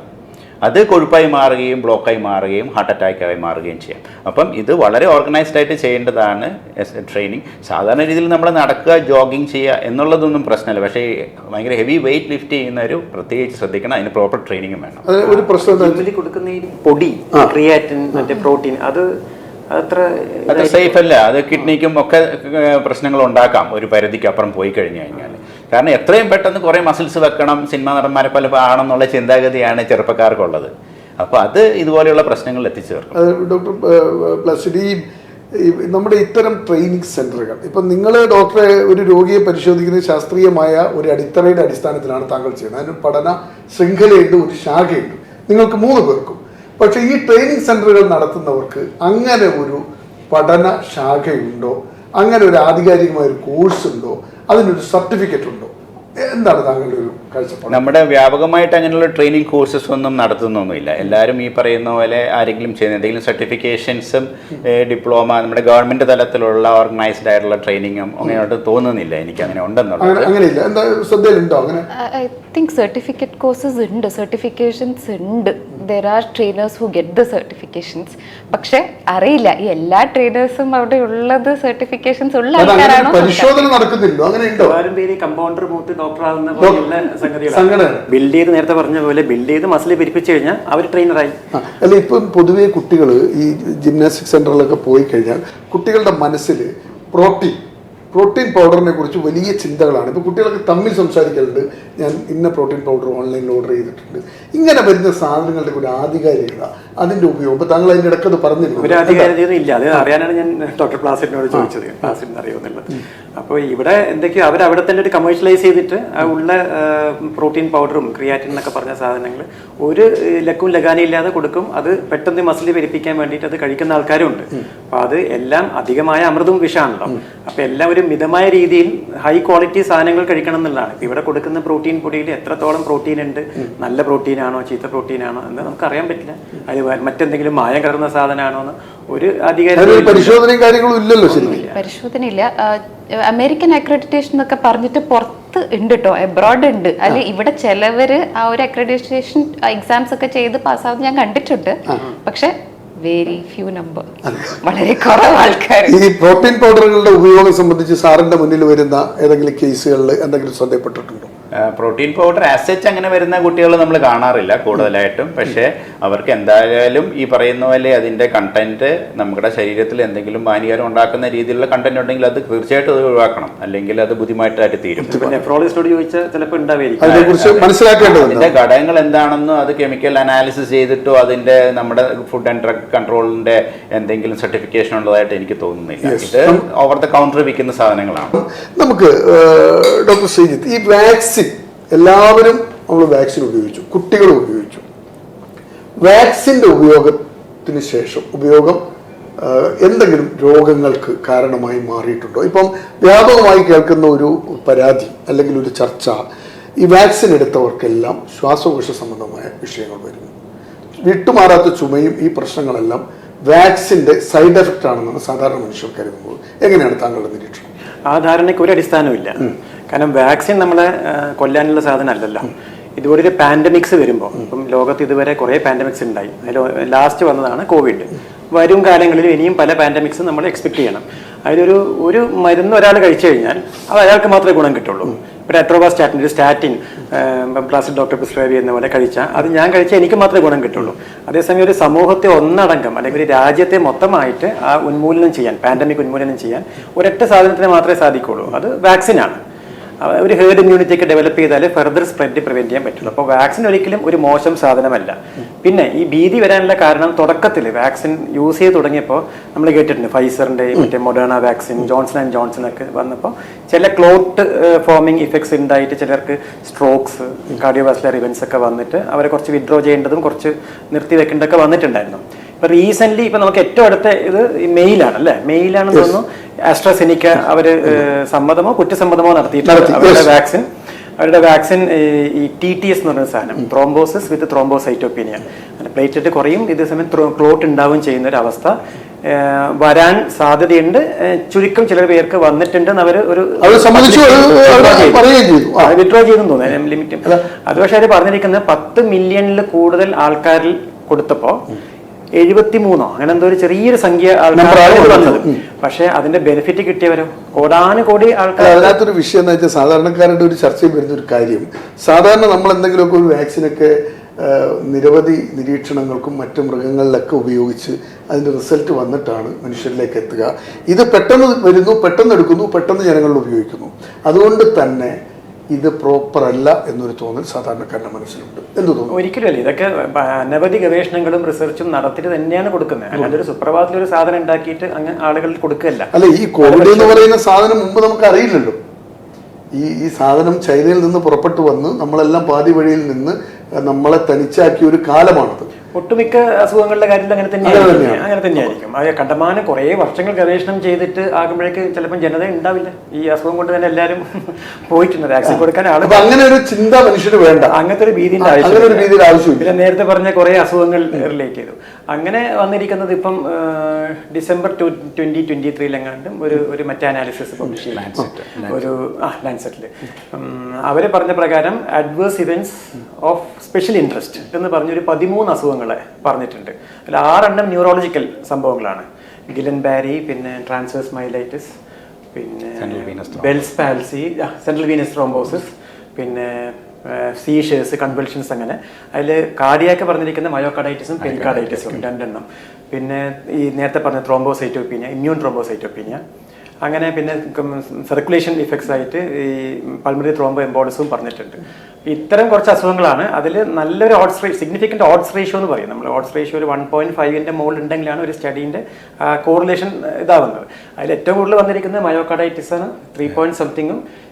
അത് കൊഴുപ്പായി മാറുകയും ബ്ലോക്കായി മാറുകയും ഹാർട്ട് അറ്റാക്കായി മാറുകയും ചെയ്യാം. അപ്പം ഇത് വളരെ ഓർഗനൈസ്ഡ് ആയിട്ട് ചെയ്യേണ്ടതാണ് ട്രെയിനിങ്. സാധാരണ രീതിയിൽ നമ്മൾ നടക്കുക, ജോഗിങ് ചെയ്യുക എന്നുള്ളതൊന്നും പ്രശ്നമല്ല. പക്ഷേ ഭയങ്കര ഹെവി വെയിറ്റ് ലിഫ്റ്റ് ചെയ്യുന്നവർ പ്രത്യേകിച്ച് ശ്രദ്ധിക്കണം, അതിന് പ്രോപ്പർ ട്രെയിനിങ്ങും വേണം. ഒരു പ്രശ്നം കൊടുക്കുന്ന ഈ പൊടി, ക്രിയാറ്റിൻ, മറ്റേ പ്രോട്ടീൻ, അത് സേഫ് അല്ല. അത് കിഡ്നിക്കും ഒക്കെ പ്രശ്നങ്ങൾ ഉണ്ടാക്കാം ഒരു പരിധിക്ക് അപ്പുറം പോയി കഴിഞ്ഞു കഴിഞ്ഞാൽ. കാരണം എത്രയും പെട്ടെന്ന് കുറേ മസിൽസ് വെക്കണം, സിനിമാ നടന്മാരെ പോലെ ആണെന്നുള്ള ചിന്താഗതിയാണ് ചെറുപ്പക്കാർക്കുള്ളത്. അപ്പോൾ അത് ഇതുപോലെയുള്ള പ്രശ്നങ്ങൾ എത്തിച്ചേർക്കും. ഡോക്ടർ പ്ലസിഡി, നമ്മുടെ ഇത്തരം ട്രെയിനിങ് സെന്ററുകൾ, ഇപ്പം നിങ്ങൾ ഡോക്ടറെ ഒരു രോഗിയെ പരിശോധിക്കുന്നത് ശാസ്ത്രീയമായ ഒരു അടിത്തറയുടെ അടിസ്ഥാനത്തിലാണ് താങ്കൾ ചെയ്യുന്നത്. അതിന് പഠന ശൃംഖലയുണ്ട്, ഒരു ശാഖയുണ്ട്, നിങ്ങൾക്ക് 3 പേർക്കും. പക്ഷേ ഈ ട്രെയിനിങ് സെന്ററുകൾ നടത്തുന്നവർക്ക് അങ്ങനെ ഒരു പഠന ശാഖയുണ്ടോ, അങ്ങനെ ഒരു ആധികാരികമായ ഒരു കോഴ്സ് ഉണ്ടോ, അതിനൊരു സർട്ടിഫിക്കറ്റ് ഉണ്ടോ? എന്താണ് താങ്കളുടെ ഒരു കാഴ്ചപ്പാട്? നമ്മുടെ വ്യാപകമായിട്ട് അങ്ങനെയുള്ള ട്രെയിനിങ് കോഴ്സസ് ഒന്നും നടത്തുന്നൊന്നുമില്ല. എല്ലാവരും ഈ പറയുന്ന പോലെ ആരെങ്കിലും ചെയ്യുന്ന എന്തെങ്കിലും സർട്ടിഫിക്കേഷൻസും ഡിപ്ലോമ, നമ്മുടെ ഗവൺമെന്റ് തലത്തിലുള്ള ഓർഗനൈസ്ഡ് ആയിട്ടുള്ള ട്രെയിനിങ്ങും അങ്ങനെയോട്ട് തോന്നുന്നില്ല എനിക്ക് അങ്ങനെ ഉണ്ടെന്നുള്ളത്. അങ്ങനെയില്ല, എന്താ ശ്രദ്ധയിലുണ്ടോ? അങ്ങനെ ഐ തിങ്ക് സർട്ടിഫിക്കറ്റ് കോഴ്സസ് ഉണ്ട്, സർട്ടിഫിക്കേഷൻസ് ഉണ്ട്. There are trainers who get the certifications. പക്ഷെ അറിയില്ല ഈ എല്ലാ ട്രെയിനേഴ്സും അവിടെ ഉള്ളത് സർട്ടിഫിക്കേഷൻസ് ഉള്ള ആൾക്കാരാണോ? പരിശോധന നടക്കുന്നില്ലോ? അങ്ങനെ ഉണ്ടോ? കമ്പൗണ്ടർ മൂത്ത് ഡോക്ടർ ആവുന്ന പോലെയുള്ള സംഗതികളാണ്. ബിൽഡ് ചെയ്ത്, നേരത്തെ പറഞ്ഞ പോലെ ബിൽഡ് ചെയ്ത് മസിൽ പെരുപ്പിച്ചു കഴിഞ്ഞാൽ അവർ ട്രെയിനറായി. അല്ല, ഇപ്പം പൊതുവേ കുട്ടികൾ ഈ ജിംനാസ്റ്റിക് സെന്ററിലൊക്കെ പോയി കഴിഞ്ഞാൽ കുട്ടികളുടെ മനസ്സിൽ പ്രോട്ടീൻ പൗഡറിനെ കുറിച്ച് വലിയ ചിന്തകളാണ്. ഇപ്പോൾ കുട്ടികളൊക്കെ തമ്മിൽ സംസാരിക്കലുണ്ട്, ഞാൻ ഇന്ന പ്രോട്ടീൻ പൗഡർ ഓൺലൈനിൽ ഓർഡർ ചെയ്തിട്ടുണ്ട്. ഇങ്ങനെ വരുന്ന സാധനങ്ങളുടെ ഒരു ആധികാരികത, അതിന്റെ ഉപയോഗം, ഇപ്പോൾ താങ്കൾ അതിൻ്റെ ഇടയ്ക്ക് അത് പറഞ്ഞിരുന്നു. ഒരു ആധികാരികത ഇല്ല, അത് അറിയാനാണ് ഞാൻ ഡോക്ടർ പ്ലാസിഡിനോട് ചോദിച്ചത്, പ്ലാസിഡിന് അറിയുമെന്നുള്ളത്. അപ്പോൾ ഇവിടെ എന്തൊക്കെയോ അവർ അവിടെ തന്നെ ഒരു കമേഴ്ഷ്യലൈസ് ചെയ്തിട്ട് ഉള്ള പ്രോട്ടീൻ പൗഡറും ക്രിയാറ്റിൻ എന്നൊക്കെ പറഞ്ഞ സാധനങ്ങൾ ഒരു ലക്കും ലഗാനും ഇല്ലാതെ കൊടുക്കും. അത് പെട്ടെന്ന് മസിൽ പെരുപ്പിക്കാൻ വേണ്ടിയിട്ട് അത് കഴിക്കുന്ന ആൾക്കാരും ഉണ്ട്. അപ്പോൾ അത് എല്ലാം അധികമായ അമൃതവും വിഷമാണല്ലോ. അപ്പോൾ എല്ലാം ഒരു മിതമായ രീതിയിൽ ഹൈ ക്വാളിറ്റി സാധനങ്ങൾ കഴിക്കണം എന്നുള്ളതാണ്. ഇവിടെ കൊടുക്കുന്ന പ്രോട്ടീൻ പൊടിയിൽ എത്രത്തോളം പ്രോട്ടീൻ ഉണ്ട്, നല്ല പ്രോട്ടീനാണോ ചീത്ത പ്രോട്ടീനാണോ എന്ന് നമുക്ക് അറിയാൻ പറ്റില്ല. അതിൽ മറ്റെന്തെങ്കിലും മായം കലർന്ന സാധനമാണോ എന്ന് ഒരു അധികാരി പരിശോധനയും കാര്യങ്ങളും ഇല്ലല്ലോ. പരിശോധന ഇല്ല. അമേരിക്കൻ അക്രഡിറ്റേഷൻ എന്നൊക്കെ പറഞ്ഞിട്ട് പുറത്ത് ഉണ്ട് കേട്ടോ, എബ്രോഡ് ഉണ്ട്. അതിൽ ഇവിടെ ചിലവര് ആ ഒരു അക്രഡിറ്റേഷൻ എക്സാംസ് ഒക്കെ ചെയ്ത് പാസ്സാവുന്നത് ഞാൻ കണ്ടിട്ടുണ്ട്. പക്ഷെ വെരി ഫ്യൂ നമ്പർ, വളരെ കുറവ് ആൾക്കാർ. ഈ പ്രോട്ടീൻ പൗഡറുകളുടെ ഉപയോഗം സംബന്ധിച്ച് സാറിന്റെ മുന്നിൽ വരുന്ന ഏതെങ്കിലും കേസുകളിൽ എന്തെങ്കിലും ശ്രദ്ധപ്പെട്ടിട്ടുണ്ടോ? പ്രോട്ടീൻ പൗഡർ ആസച്ച് അങ്ങനെ വരുന്ന കുട്ടികൾ നമ്മൾ കാണാറില്ല കൂടുതലായിട്ടും. പക്ഷേ അവർക്ക് എന്തായാലും ഈ പറയുന്ന പോലെ അതിൻ്റെ കണ്ടന്റ് നമ്മുടെ ശരീരത്തിൽ എന്തെങ്കിലും ഹാനികരം ഉണ്ടാക്കുന്ന രീതിയിലുള്ള കണ്ടന്റ് ഉണ്ടെങ്കിൽ അത് തീർച്ചയായിട്ടും അത് ഒഴിവാക്കണം, അല്ലെങ്കിൽ അത് ബുദ്ധിമുട്ടായിട്ട് തീരും. അതിന്റെ ഘടകങ്ങൾ എന്താണെന്നോ അത് കെമിക്കൽ അനാലിസിസ് ചെയ്തിട്ടോ അതിന്റെ നമ്മുടെ ഫുഡ് ആൻഡ് ഡ്രഗ് കൺട്രോളിന്റെ എന്തെങ്കിലും സർട്ടിഫിക്കേഷൻ ഉള്ളതായിട്ട് എനിക്ക് തോന്നുന്നില്ല. ഇത് ഓവർ ദ കൗണ്ടർ വിൽക്കുന്ന സാധനങ്ങളാണ്. നമുക്ക് ഡോക്ടർ ശ്രീജിത്ത്, ഈ വാക്സിൻ എല്ലാവരും നമ്മൾ വാക്സിൻ ഉപയോഗിച്ചു, കുട്ടികളും ഉപയോഗിച്ചു. വാക്സിൻ്റെ ഉപയോഗത്തിന് ശേഷം ഉപയോഗം എന്തെങ്കിലും രോഗങ്ങൾക്ക് കാരണമായി മാറിയിട്ടുണ്ടോ? ഇപ്പം വ്യാപകമായി കേൾക്കുന്ന ഒരു പരാതി അല്ലെങ്കിൽ ഒരു ചർച്ച, ഈ വാക്സിൻ എടുത്തവർക്കെല്ലാം ശ്വാസകോശ സംബന്ധമായ വിഷയങ്ങൾ വരുന്നു. വിട്ടുമാറാത്ത ചുമയും ഈ പ്രശ്നങ്ങളെല്ലാം വാക്സിൻ്റെ സൈഡ് എഫക്റ്റ് ആണെന്നാണ് സാധാരണ മനുഷ്യർ കരുതുന്നത്. എങ്ങനെയാണ് താങ്കളുടെ നിരീക്ഷണം? ആ ധാരണയ്ക്ക് ഒരു അടിസ്ഥാനമില്ല. കാരണം വാക്സിൻ നമ്മളെ കൊല്ലാനുള്ള സാധനമല്ലല്ലോ. ഇതുപോലെ ഒരു പാൻഡമിക്സ് വരുമ്പോൾ, ഇപ്പം ലോകത്ത് ഇതുവരെ കുറേ പാൻഡമിക്സ് ഉണ്ടായി. അതിൽ ലാസ്റ്റ് വന്നതാണ് കോവിഡ്. വരും കാലങ്ങളിൽ ഇനിയും പല പാൻഡമിക്സ് നമ്മൾ എക്സ്പെക്ട് ചെയ്യണം. ഒരു മരുന്ന് ഒരാൾ കഴിച്ചു കഴിഞ്ഞാൽ അത് അയാൾക്ക് മാത്രമേ ഗുണം കിട്ടുള്ളൂ. ഒരു അട്രോവാസ്റ്റാറ്റിൻ, ഒരു സ്റ്റാറ്റിൻ പ്ലാസ്റ്റിക് ഡോക്ടർ പ്രിസ്ക്രൈബ് ചെയ്യുന്ന പോലെ കഴിച്ചാൽ അത് ഞാൻ കഴിച്ചാൽ എനിക്ക് മാത്രമേ ഗുണം കിട്ടുള്ളൂ. അതേസമയം ഒരു സമൂഹത്തെ ഒന്നടങ്കം അല്ലെങ്കിൽ ഒരു രാജ്യത്തെ മൊത്തമായിട്ട് ആ ഉന്മൂലനം ചെയ്യാൻ, പാൻഡമിക് ഉന്മൂലനം ചെയ്യാൻ ഒരൊറ്റ സാധനത്തിന് മാത്രമേ സാധിക്കുള്ളൂ. അത് വാക്സിനാണ്. ഒരു ഹേർഡ് ഇമ്മ്യൂണിറ്റിയൊക്കെ ഡെവലപ്പ് ചെയ്താൽ ഫർദർ സ്പ്രെഡ് പ്രിവെന്റ് ചെയ്യാൻ പറ്റുള്ളൂ. അപ്പോൾ വാക്സിൻ ഒരിക്കലും ഒരു മോശം സാധനമല്ല. പിന്നെ ഈ ഭീതി വരാനുള്ള കാരണം തുടക്കത്തിൽ വാക്സിൻ യൂസ് ചെയ്ത് തുടങ്ങിയപ്പോൾ നമ്മൾ കേട്ടിട്ടുണ്ട് ഫൈസറിൻ്റെ, മറ്റേ Moderna vaccine, Johnson and Johnson ഒക്കെ വന്നപ്പോൾ ചില ക്ലോട്ട് ഫോമിങ് ഇഫക്ട്സ് ഉണ്ടായിട്ട് ചിലർക്ക് സ്ട്രോക്സ്, കാർഡിയോവാസ്കുലർ ഇവൻറ്റ്സ് ഒക്കെ വന്നിട്ട് അവരെ കുറച്ച് വിഡ്രോ ചെയ്യേണ്ടതും കുറച്ച് നിർത്തി വെക്കേണ്ടതൊക്കെ വന്നിട്ടുണ്ടായിരുന്നു. ഇപ്പൊ റീസെന്റ് ഇപ്പൊ നമുക്ക് ഏറ്റവും അടുത്ത ഇത് മെയിലാണ് അല്ലേ, മെയിലാണെന്ന് തോന്നുന്നു. ആസ്ട്രാസെനിക്ക അവര് സമ്മതമോ കുറ്റസമ്മതമോ നടത്തിയിട്ടുണ്ട് അവരുടെ വാക്സിൻ ഈ TTS എന്ന് പറയുന്ന സാധനം, ത്രോംബോസിസ് വിത്ത് ത്രോംബോസൈറ്റോപീനിയ, പ്ലേറ്റ്ലെറ്റ് കുറയും, ഇതേസമയം ക്ലോട്ട് ഉണ്ടാവുകയും ചെയ്യുന്ന ഒരു അവസ്ഥ വരാൻ സാധ്യതയുണ്ട്. ചുരുക്കം ചില പേർക്ക് വന്നിട്ടുണ്ടെന്ന് അവർ വിഡ്രോ ചെയ്തെന്ന് തോന്നുന്നു ലിമിറ്റ്. അത് പക്ഷേ അവർ പറഞ്ഞിരിക്കുന്നത് 10 മില്യണിൽ കൂടുതൽ ആൾക്കാരിൽ കൊടുത്തപ്പോൾ 73 അങ്ങനെ എന്തോ ഒരു ചെറിയൊരു സംഖ്യ ആൾക്കാർ വന്നത്. പക്ഷെ അതിന്റെ ബെനിഫിറ്റ് കിട്ടിയവരോ കോടാനുകോടി ആൾക്കാർ. അതിനകത്തൊരു വിഷയം എന്ന് വെച്ചാൽ സാധാരണക്കാരുടെ ഒരു ചർച്ചയിൽ വരുന്ന ഒരു കാര്യം, സാധാരണ നമ്മൾ എന്തെങ്കിലുമൊക്കെ ഒരു വാക്സിനൊക്കെ നിരവധി നിരീക്ഷണങ്ങൾക്കും മറ്റു മൃഗങ്ങളിലൊക്കെ ഉപയോഗിച്ച് അതിൻ്റെ റിസൾട്ട് വന്നിട്ടാണ് മനുഷ്യരിലേക്ക് എത്തുക. ഇത് പെട്ടെന്ന് വരുന്നു, പെട്ടെന്ന് എടുക്കുന്നു, പെട്ടെന്ന് ജനങ്ങളിൽ ഉപയോഗിക്കുന്നു. അതുകൊണ്ട് തന്നെ ഇത് പ്രോപ്പർ അല്ല എന്നൊരു തോന്നൽ സാധാരണക്കാരുടെ മനസ്സിലുണ്ട്. എന്ത് തോന്നുന്നു? ഒരിക്കലും അല്ല. ഇതൊക്കെ അനവധി ഗവേഷണങ്ങളും റിസർച്ചും നടത്തിയിട്ട് തന്നെയാണ് കൊടുക്കുന്നത്. അല്ലാതെ ഒരു സുപ്രഭാതത്തിൽ ഒരു സാധനം ഉണ്ടാക്കിയിട്ട് അങ്ങനെ ആളുകളിൽ കൊടുക്കുകയല്ല. അല്ല, ഈ കോവിഡ് എന്ന് പറയുന്ന സാധനം മുമ്പ് നമുക്ക് അറിയില്ലല്ലോ. ഈ സാധനം ചൈനയിൽ നിന്ന് പുറപ്പെട്ടു വന്ന് നമ്മളെല്ലാം പാതി വഴിയിൽ നിന്ന് നമ്മളെ തനിച്ചാക്കിയ ഒരു കാലമാണത്. ഒട്ടുമിക്ക അസുഖങ്ങളുടെ കാര്യത്തിൽ അങ്ങനെ തന്നെയായിരിക്കും. അത് കണ്ടമാനം കുറേ വർഷങ്ങൾ ഗവേഷണം ചെയ്തിട്ട് ആകുമ്പോഴേക്ക് ചിലപ്പോൾ ജനത ഉണ്ടാവില്ല. ഈ അസുഖം കൊണ്ട് തന്നെ എല്ലാവരും പോയിട്ടുണ്ട്. വാക്സിൻ കൊടുക്കാൻ ആളുകൾ അങ്ങനെ ഒരു ചിന്ത മനുഷ്യന് വേണ്ട. അങ്ങനത്തെ ഒരു ഭീതിന്റെ ആവശ്യം. പിന്നെ നേരത്തെ പറഞ്ഞ കുറേ അസുഖങ്ങൾ റിലേറ്റ് ചെയ്തു. അങ്ങനെ വന്നിരിക്കുന്നത് ഇപ്പം ഡിസംബർ 2023 എങ്ങാണ്ടും ഒരു മറ്റേ അനാലിസിസ് പബ്ലിഷ് ചെയ്തു ഒരു ലാൻസെറ്റിൽ. അവർ പറഞ്ഞ പ്രകാരം adverse events of special interest എന്ന് പറഞ്ഞൊരു 13 അസുഖങ്ങളെ പറഞ്ഞിട്ടുണ്ട്. അതിൽ 6 ന്യൂറോളജിക്കൽ സംഭവങ്ങളാണ്. ഗിലൻ ബാരി, പിന്നെ ട്രാൻസ്വേഴ്സ് മൈലൈറ്റിസ്, പിന്നെ ബെൽസ് പാൽസി, സെൻട്രൽ വീനസ് ത്രോംബോസിസ്, പിന്നെ സീഷേഴ്സ്, കൺവൾഷൻസ്. അങ്ങനെ അതിൽ കാർഡിയാക്ക് പറഞ്ഞിരിക്കുന്ന മയോകാർഡൈറ്റിസും പെരികാർഡൈറ്റിസും 2 പിന്നെ ഈ നേരത്തെ പറഞ്ഞ ത്രോംബോസൈറ്റോപീനിയ, ഇമ്മ്യൂൺ ത്രോംബോസൈറ്റോപീനിയ. അങ്ങനെ പിന്നെ സർക്കുലേഷൻ ഇഫക്ട്സ് ആയിട്ട് ഈ പൾമറി ത്രോംബോ എംബോളിസും പറഞ്ഞിട്ടുണ്ട്. ഇത്തരം കുറച്ച് അസുഖങ്ങളാണ്. അതിൽ നല്ലൊരു സിഗ്നിഫിക്കൻറ്റ് ഓഡ്സ് റേഷ്യോ എന്ന് പറയും നമ്മൾ. ഓഡ്സ് റേഷ്യോ ഒരു 1.5 മുകളിൽ ഉണ്ടെങ്കിലാണ് ഒരു സ്റ്റഡീൻ്റെ കോറിലേഷൻ ഇതാവുന്നത്. അതിൽ ഏറ്റവും കൂടുതൽ വന്നിരിക്കുന്നത് മയോകാർഡൈറ്റിസ് ആണ്, 3.something,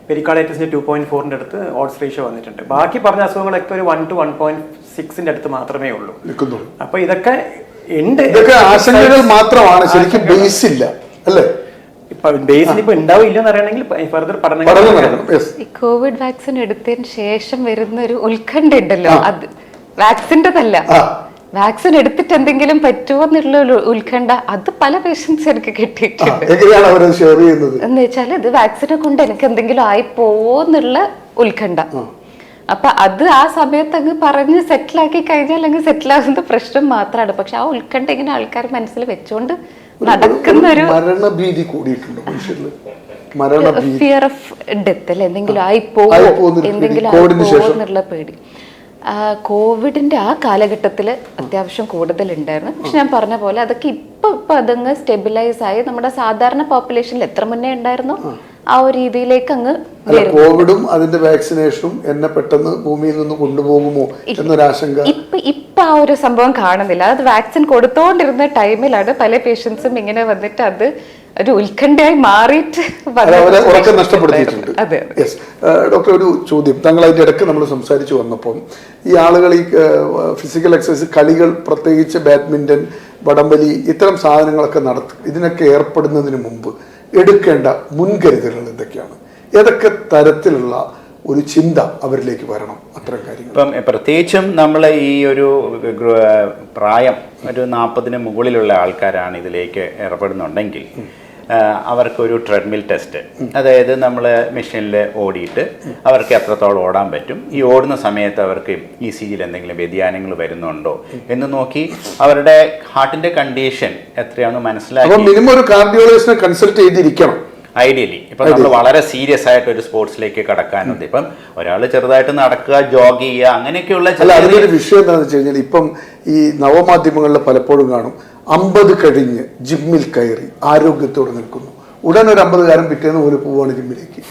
പെരികാർഡൈറ്റിസിന് 2.4 അടുത്ത് ഓഡ്സ് റേഷ്യോ വന്നിട്ടുണ്ട്. ബാക്കി പറഞ്ഞ അസുഖങ്ങളൊക്കെ ഒരു 1 to 1.6 അടുത്ത് മാത്രമേ ഉള്ളൂ. അപ്പൊ ഇതൊക്കെ ഉണ്ട്. ഇതൊക്കെ ആശങ്കകൾ മാത്രമാണ്, ശരിക്കും ബേസ് ഇല്ല അല്ലേ? ബേസിൽ ഇപ്പൊ ഉണ്ടാവില്ലെന്ന് അറിയണമെങ്കിൽ ഫർദർ പഠനങ്ങൾ. കോവിഡ് വാക്സിൻ എടുത്തതിന് ശേഷം വരുന്ന ഒരു ഉത്കണ്ഠ ഉണ്ടല്ലോ, അത് വാക്സിൻ്റെതല്ല, വാക്സിൻ എടുത്തിട്ട് എന്തെങ്കിലും പറ്റുമോ എന്നുള്ള ഒരു ഉത്കണ്ഠ, അത് പല പേഷ്യൻസ് എനിക്ക് കിട്ടിയിട്ടുണ്ട്. എന്ന് വെച്ചാൽ ഇത് വാക്സിനെ കൊണ്ട് എനിക്ക് എന്തെങ്കിലും ആയി പോവോന്നുള്ള ഉത്കണ്ഠ. അപ്പൊ അത് ആ സമയത്ത് അങ്ങ് പറഞ്ഞ് സെറ്റിലാക്കി കഴിഞ്ഞാൽ അങ്ങ് സെറ്റിലാകുന്ന പ്രശ്നം മാത്രമാണ്. പക്ഷെ ആ ഉത്കണ്ഠ ഇങ്ങനെ ആൾക്കാർ മനസ്സിൽ വെച്ചുകൊണ്ട് നടക്കുന്ന ഒരു മരണഭീതി കൂടിയിട്ടുണ്ട് മനുഷ്യരിൽ. ഫിയർ ഓഫ് ഡെത്ത് അല്ലെ, എന്തെങ്കിലും ആയി പോവോ, എന്തെങ്കിലും എന്നുള്ള പേടി. കോവിഡിന്റെ ആ കാലഘട്ടത്തിൽ അത്യാവശ്യം കൂടുതലുണ്ടായിരുന്നു. പക്ഷെ ഞാൻ പറഞ്ഞ പോലെ അതൊക്കെ ഇപ്പൊ അതങ്ങ് സ്റ്റെബിലൈസ് ആയി നമ്മുടെ സാധാരണ പോപ്പുലേഷനിൽ എത്ര മുന്നേ ഉണ്ടായിരുന്നു ആ ഒരു രീതിയിലേക്ക് അങ്ങ്. കോവിഡും അതിന്റെ വാക്സിനേഷനും എന്നെ പെട്ടെന്ന് ഭൂമിയിൽ നിന്ന് കൊണ്ടുപോകുമോ എന്നൊരാശങ്ക ഇപ്പൊ ആ ഒരു സംഭവം കാണുന്നില്ല. അത് വാക്സിൻ കൊടുത്തോണ്ടിരുന്ന ടൈമിലാണ് പല പേഷ്യൻസും ഇങ്ങനെ വന്നിട്ട് അത് ഒരു ഉത്കണ്ഠയായി മാറിയിട്ട് ഉറക്കം നഷ്ടപ്പെടുത്തിയിട്ടുണ്ട്. ഡോക്ടർ, ഒരു ചോദ്യം. താങ്കൾ അതിന്റെ ഇടയ്ക്ക് നമ്മൾ സംസാരിച്ചു വന്നപ്പോൾ ഈ ആളുകൾ ഈ ഫിസിക്കൽ എക്സസൈസ് കളികൾ, പ്രത്യേകിച്ച് ബാഡ്മിന്റൺ, വടംവലി, ഇത്തരം സാധനങ്ങളൊക്കെ ഇതിനൊക്കെ ഏർപ്പെടുന്നതിന് മുമ്പ് എടുക്കേണ്ട മുൻകരുതലുകൾ എന്തൊക്കെയാണ്? ഏതൊക്കെ തരത്തിലുള്ള ഒരു ചിന്ത അവരിലേക്ക് വരണം, അത്തരം കാര്യങ്ങൾ. ഇപ്പം പ്രത്യേകിച്ചും നമ്മൾ ഈ ഒരു പ്രായം ഒരു 40-ന് മുകളിലുള്ള ആൾക്കാരാണ് ഇതിലേക്ക് ഏർപ്പെടുന്നുണ്ടെങ്കിൽ അവർക്കൊരു ട്രെഡ്മിൽ ടെസ്റ്റ്, അതായത് നമ്മൾ മെഷീനിൽ ഓടിയിട്ട് അവർക്ക് എത്രത്തോളം ഓടാൻ പറ്റും, ഈ ഓടുന്ന സമയത്ത് അവർക്ക് ECGയിൽ എന്തെങ്കിലും വ്യതിയാനങ്ങൾ വരുന്നുണ്ടോ എന്ന് നോക്കി അവരുടെ ഹാർട്ടിന്റെ കണ്ടീഷൻ എത്രയാണെന്ന് മനസ്സിലാക്കി മിനിമം ഒരു കാർഡിയോളജിസ്റ്റിനെ കൺസൾട്ട് ചെയ്തിരിക്കണം ഐഡിയലി. ഇപ്പം നമ്മൾ വളരെ സീരിയസ് ആയിട്ട് ഒരു സ്പോർട്സിലേക്ക് കടക്കാനുണ്ട്. ഇപ്പം ഒരാൾ ചെറുതായിട്ട് നടക്കുക, ജോഗ് ചെയ്യുക, അങ്ങനെയൊക്കെയുള്ള അതിലൊരു വിഷയം എന്താണെന്ന് വെച്ച് കഴിഞ്ഞാൽ ഇപ്പം ഈ നവമാധ്യമങ്ങളിൽ പലപ്പോഴും കാണും 50 കഴിഞ്ഞ് ജിമ്മിൽ കയറി ആരോഗ്യത്തോടെ നിൽക്കുന്നു, ഉടൻ ഒരു 50-കാരൻ പിറ്റേന്ന് പോലെ പോവുകയാണ് ജിമ്മിലേക്ക്.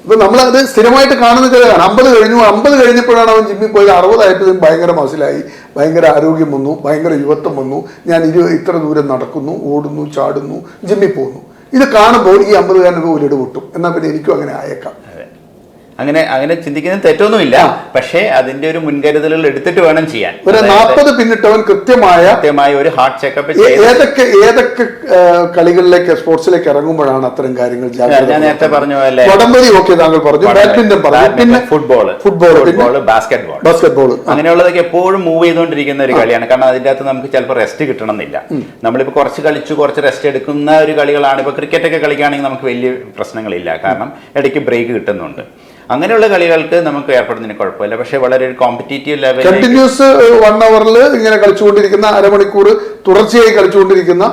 ഇപ്പൊ നമ്മളത് സ്ഥിരമായിട്ട് കാണുന്ന ചിലതാണ്. 50 കഴിഞ്ഞപ്പോഴാണ് അവൻ ജിമ്മിൽ പോയത്, 60 ആയപ്പോഴും ഭയങ്കര മസിലായി, ഭയങ്കര ആരോഗ്യം വന്നു, ഭയങ്കര യുവത്വം വന്നു, ഞാൻ ഇത്ര ദൂരം നടക്കുന്നു, ഓടുന്നു, ചാടുന്നു, ജിമ്മിൽ പോകുന്നു. ഇത് കാണുമ്പോൾ ഈ 50-കാരനൊക്കെ ഒരിട് പൊട്ടും. എന്നാൽ പിന്നെ എനിക്കും അങ്ങനെ ആയേക്കാം. അങ്ങനെ ചിന്തിക്കുന്നത് തെറ്റൊന്നുമില്ല, പക്ഷേ അതിന്റെ ഒരു മുൻകരുതലുകൾ എടുത്തിട്ട് വേണം ചെയ്യാൻ. ഒരു 40 പിന്നിട്ടവൻ കൃത്യമായ ഒരു ഹാർട്ട് ചെക്കപ്പ് ഏതൊക്കെ കളികളിലേക്ക് സ്പോർട്സിലേക്ക് ഇറങ്ങുമ്പോഴാണ് അത്തരം കാര്യങ്ങൾ ഞാൻ നേരത്തെ പറഞ്ഞ പോലെ വടംവലി ഓക്കെ താങ്കൾ പറഞ്ഞു, ബാഡ്മിന്റൺ പറഞ്ഞു, പിന്നെ ഫുട്ബോൾ ബാസ്കറ്റ്ബോൾ അങ്ങനെയുള്ളതൊക്കെ എപ്പോഴും മൂവ് ചെയ്തുകൊണ്ടിരിക്കുന്ന ഒരു കളിയാണ്. കാരണം അതിന്റെ അകത്ത് നമുക്ക് ചിലപ്പോൾ റെസ്റ്റ് കിട്ടണമെന്നില്ല. നമ്മളിപ്പോൾ കുറച്ച് കളിച്ചു കുറച്ച് റെസ്റ്റ് എടുക്കുന്ന ഒരു കളികളാണ്. ഇപ്പോൾ ക്രിക്കറ്റ് ഒക്കെ കളിക്കുകയാണെങ്കിൽ നമുക്ക് വലിയ പ്രശ്നങ്ങളില്ല, കാരണം ഇടയ്ക്ക് ബ്രേക്ക് കിട്ടുന്നുണ്ട്. അങ്ങനെയുള്ള കളികൾക്ക് നമുക്ക് ഏർപ്പെടുന്നതിന് കുഴപ്പമില്ല. പക്ഷേ വളരെ ഒരു കോമ്പറ്റീറ്റീവ് ലെവൽ കണ്ടിന്യൂസ് 1 hour ഇങ്ങനെ കളിച്ചുകൊണ്ടിരിക്കുന്ന, അരമണിക്കൂർ തുടർച്ചയായി കളിച്ചുകൊണ്ടിരിക്കുന്ന